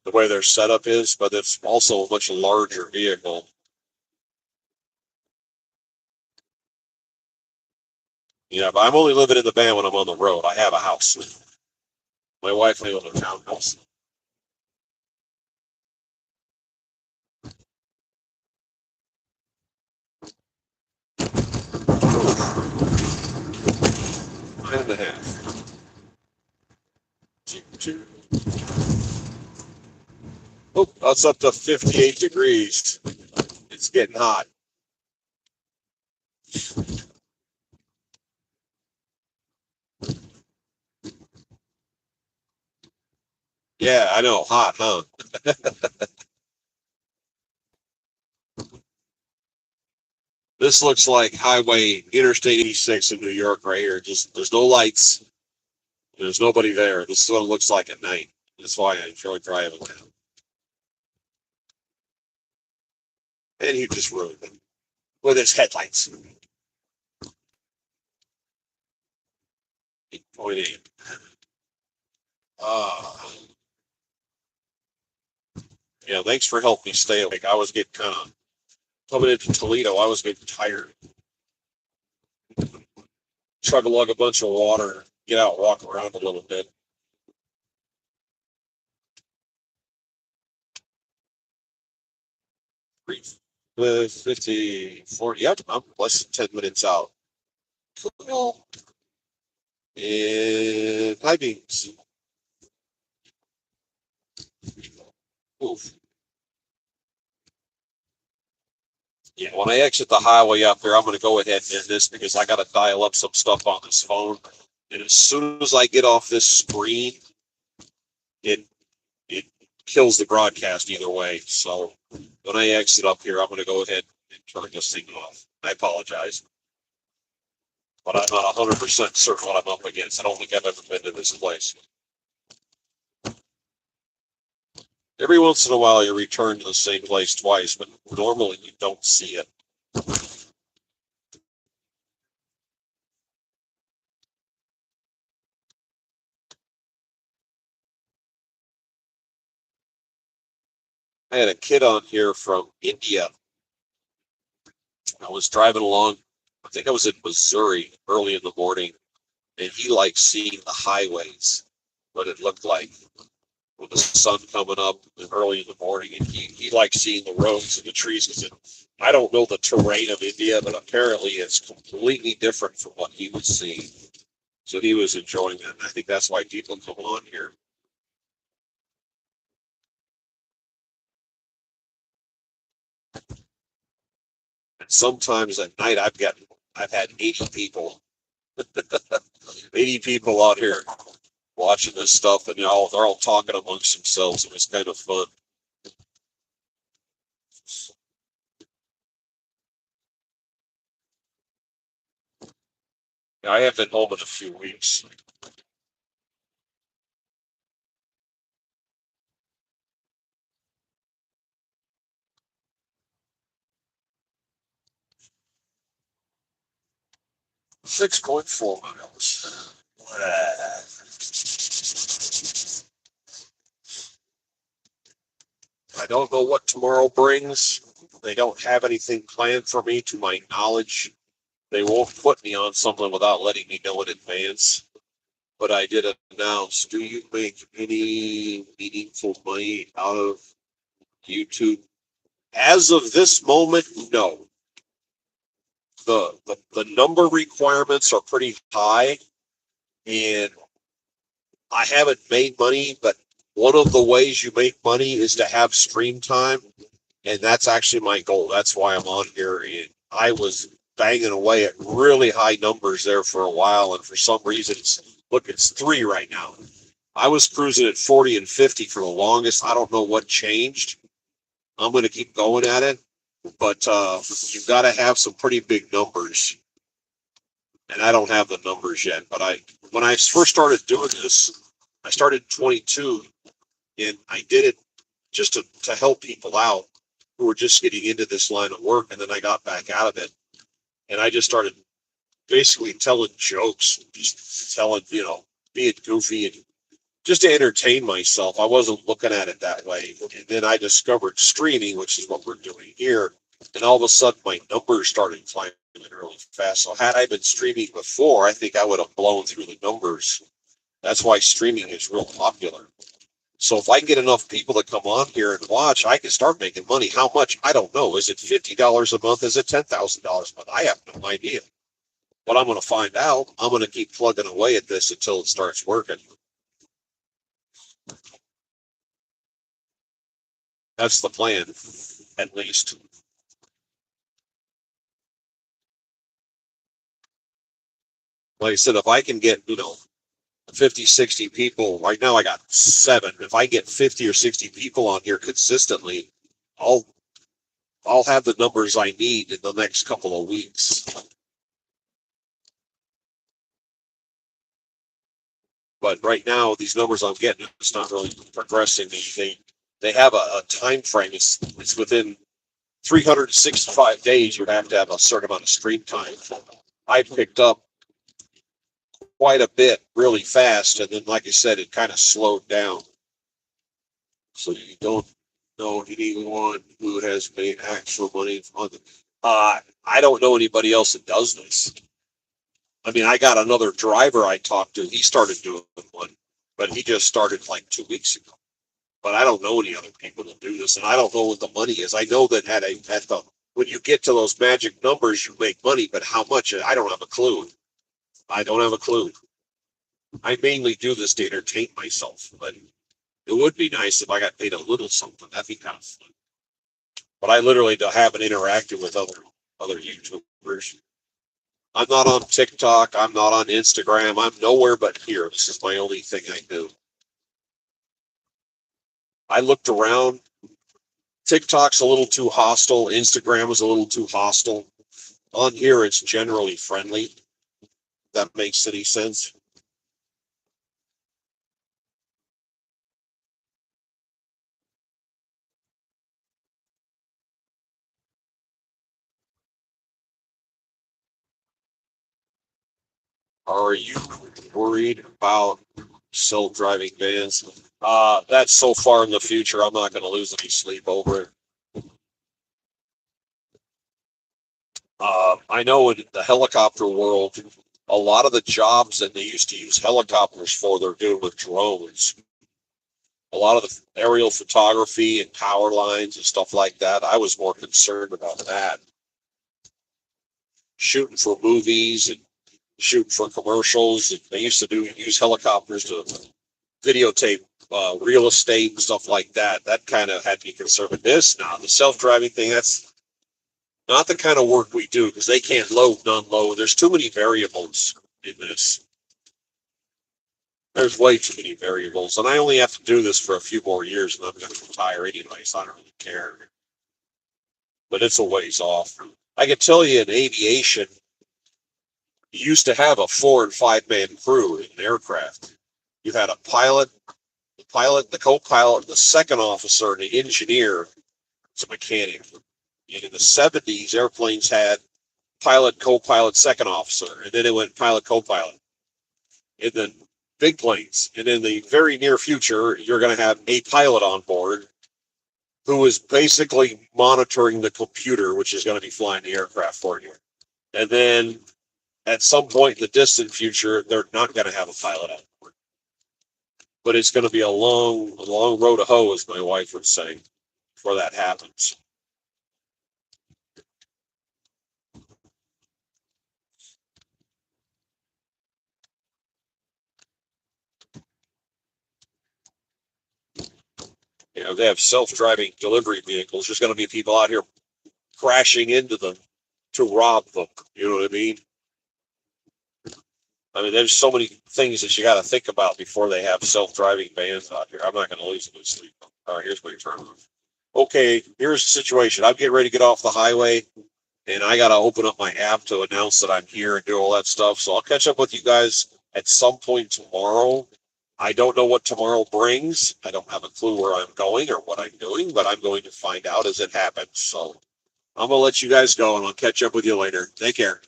the way their setup is, but it's also a much larger vehicle. Yeah, but I'm only living in the van when I'm on the road. I have a house. My wife lives in a townhouse. Nine and a half. Oh, that's up to 58 degrees. It's getting hot. Yeah, I know. Hot, huh? This looks like Highway Interstate 86 in New York right here. Just there's no lights. There's nobody there. This is what it looks like at night. That's why I enjoy driving now. And he just ruined it with his headlights. 8.8. Uh, yeah, thanks for helping me stay awake. I was getting kind of coming into Toledo. I was getting tired. Chug a lug a bunch of water, get out, walk around a little bit. Brief. 50, 40. Yep, I'm less than 10 minutes out. Cool. And high beams. Oof. Yeah, when I exit the highway up here, I'm going to go ahead and end this because I got to dial up some stuff on this phone. And as soon as I get off this screen, it it kills the broadcast either way. So when I exit up here, I'm going to go ahead and turn this thing off. I apologize, but I'm not 100% certain what I'm up against. I don't think I've ever been to this place. Every once in a while, you return to the same place twice, but normally you don't see it. I had a kid on here from India. I was driving along. I think I was in Missouri early in the morning, and he liked seeing the highways, what it looked like with the sun coming up early in the morning. And he liked seeing the roads and the trees because I don't know the terrain of India, but apparently it's completely different from what he was seeing. So he was enjoying that. And I think that's why people come on here. And sometimes at night I've had 80 people, 80 people out here watching this stuff, and they're all talking amongst themselves. It was kind of fun. I have been home in a few weeks. 6.4 miles. I don't know what tomorrow brings. They don't have anything planned for me to my knowledge. They won't put me on something without letting me know in advance. But I did announce, do you make any meaningful money out of YouTube? As of this moment, no. The number requirements are pretty high, and I haven't made money, but one of the ways you make money is to have stream time, and that's actually my goal. That's why I'm on here. And I was banging away at really high numbers there for a while, and for some reason, look, it's 3 right now. I was cruising at 40 and 50 for the longest. I don't know what changed. I'm going to keep going at it, but you've got to have some pretty big numbers, and I don't have the numbers yet. But when I first started doing this, I started 22, and I did it just to help people out who were just getting into this line of work, and then I got back out of it, and I just started basically telling jokes, just telling, being goofy and just to entertain myself. I wasn't looking at it that way. And then I discovered streaming, which is what we're doing here. And all of a sudden, my numbers started climbing really fast. So had I been streaming before, I think I would have blown through the numbers. That's why streaming is real popular. So if I can get enough people to come on here and watch, I can start making money. How much? I don't know. Is it $50 a month? Is it $10,000 a month? I have no idea. But I'm going to find out. I'm going to keep plugging away at this until it starts working. That's the plan, at least. Like I said, if I can get, 50, 60 people, right now I got 7. If I get 50 or 60 people on here consistently, I'll I'll have the numbers I need in the next couple of weeks. But right now, these numbers I'm getting, it's not really progressing. They have a time frame. It's within 365 days. You have to have a certain amount of stream time. I picked up quite a bit really fast, and then, like I said, it kind of slowed down. So you don't know anyone who has made actual money on the. I don't know anybody else that does this. I mean, I got another driver I talked to. He started doing one, but he just started like 2 weeks ago. But I don't know any other people that do this, and I don't know what the money is. I know that at the when you get to those magic numbers, you make money, but how much? I don't have a clue. I don't have a clue. I mainly do this to entertain myself, but it would be nice if I got paid a little something. That'd be kind of fun. But I literally haven't interacted with other YouTubers. I'm not on TikTok. I'm not on Instagram. I'm nowhere but here. This is my only thing I do. I looked around. TikTok's a little too hostile. Instagram is a little too hostile. On here, it's generally friendly. If that makes any sense. Are you worried about self-driving vans? That's so far in the future. I'm not going to lose any sleep over it. I know in the helicopter world, a lot of the jobs that they used to use helicopters for, they're doing with drones. A lot of the aerial photography and power lines and stuff like that. I was more concerned about that. Shooting for movies and shooting for commercials. And they used to use helicopters to videotape real estate and stuff like that. That kind of had me concerned with this. Now the self-driving thing, that's not the kind of work we do because they can't load and unload. There's too many variables in this. There's way too many variables, and I only have to do this for a few more years, and I'm going to retire anyway, so I don't really care. But it's a ways off. I can tell you in aviation, you used to have a 4 and 5 man crew in an aircraft. You had a pilot, the co-pilot, the second officer, and the engineer. It's a mechanic. And in the 70s, airplanes had pilot, co-pilot, second officer, and then it went pilot, co-pilot. And then big planes. And in the very near future, you're going to have a pilot on board who is basically monitoring the computer, which is going to be flying the aircraft for you. And then at some point in the distant future, they're not going to have a pilot on board. But it's going to be a long road to hoe, as my wife would say, before that happens. They have self-driving delivery vehicles. There's going to be people out here crashing into them to rob them. You know what I mean? I mean, there's so many things that you got to think about before they have self-driving vans out here. I'm not going to lose any sleep. All right, here's my turn. Okay, here's the situation. I'm getting ready to get off the highway, and I got to open up my app to announce that I'm here and do all that stuff. So I'll catch up with you guys at some point tomorrow. I don't know what tomorrow brings. I don't have a clue where I'm going or what I'm doing, but I'm going to find out as it happens. So I'm going to let you guys go, and I'll catch up with you later. Take care.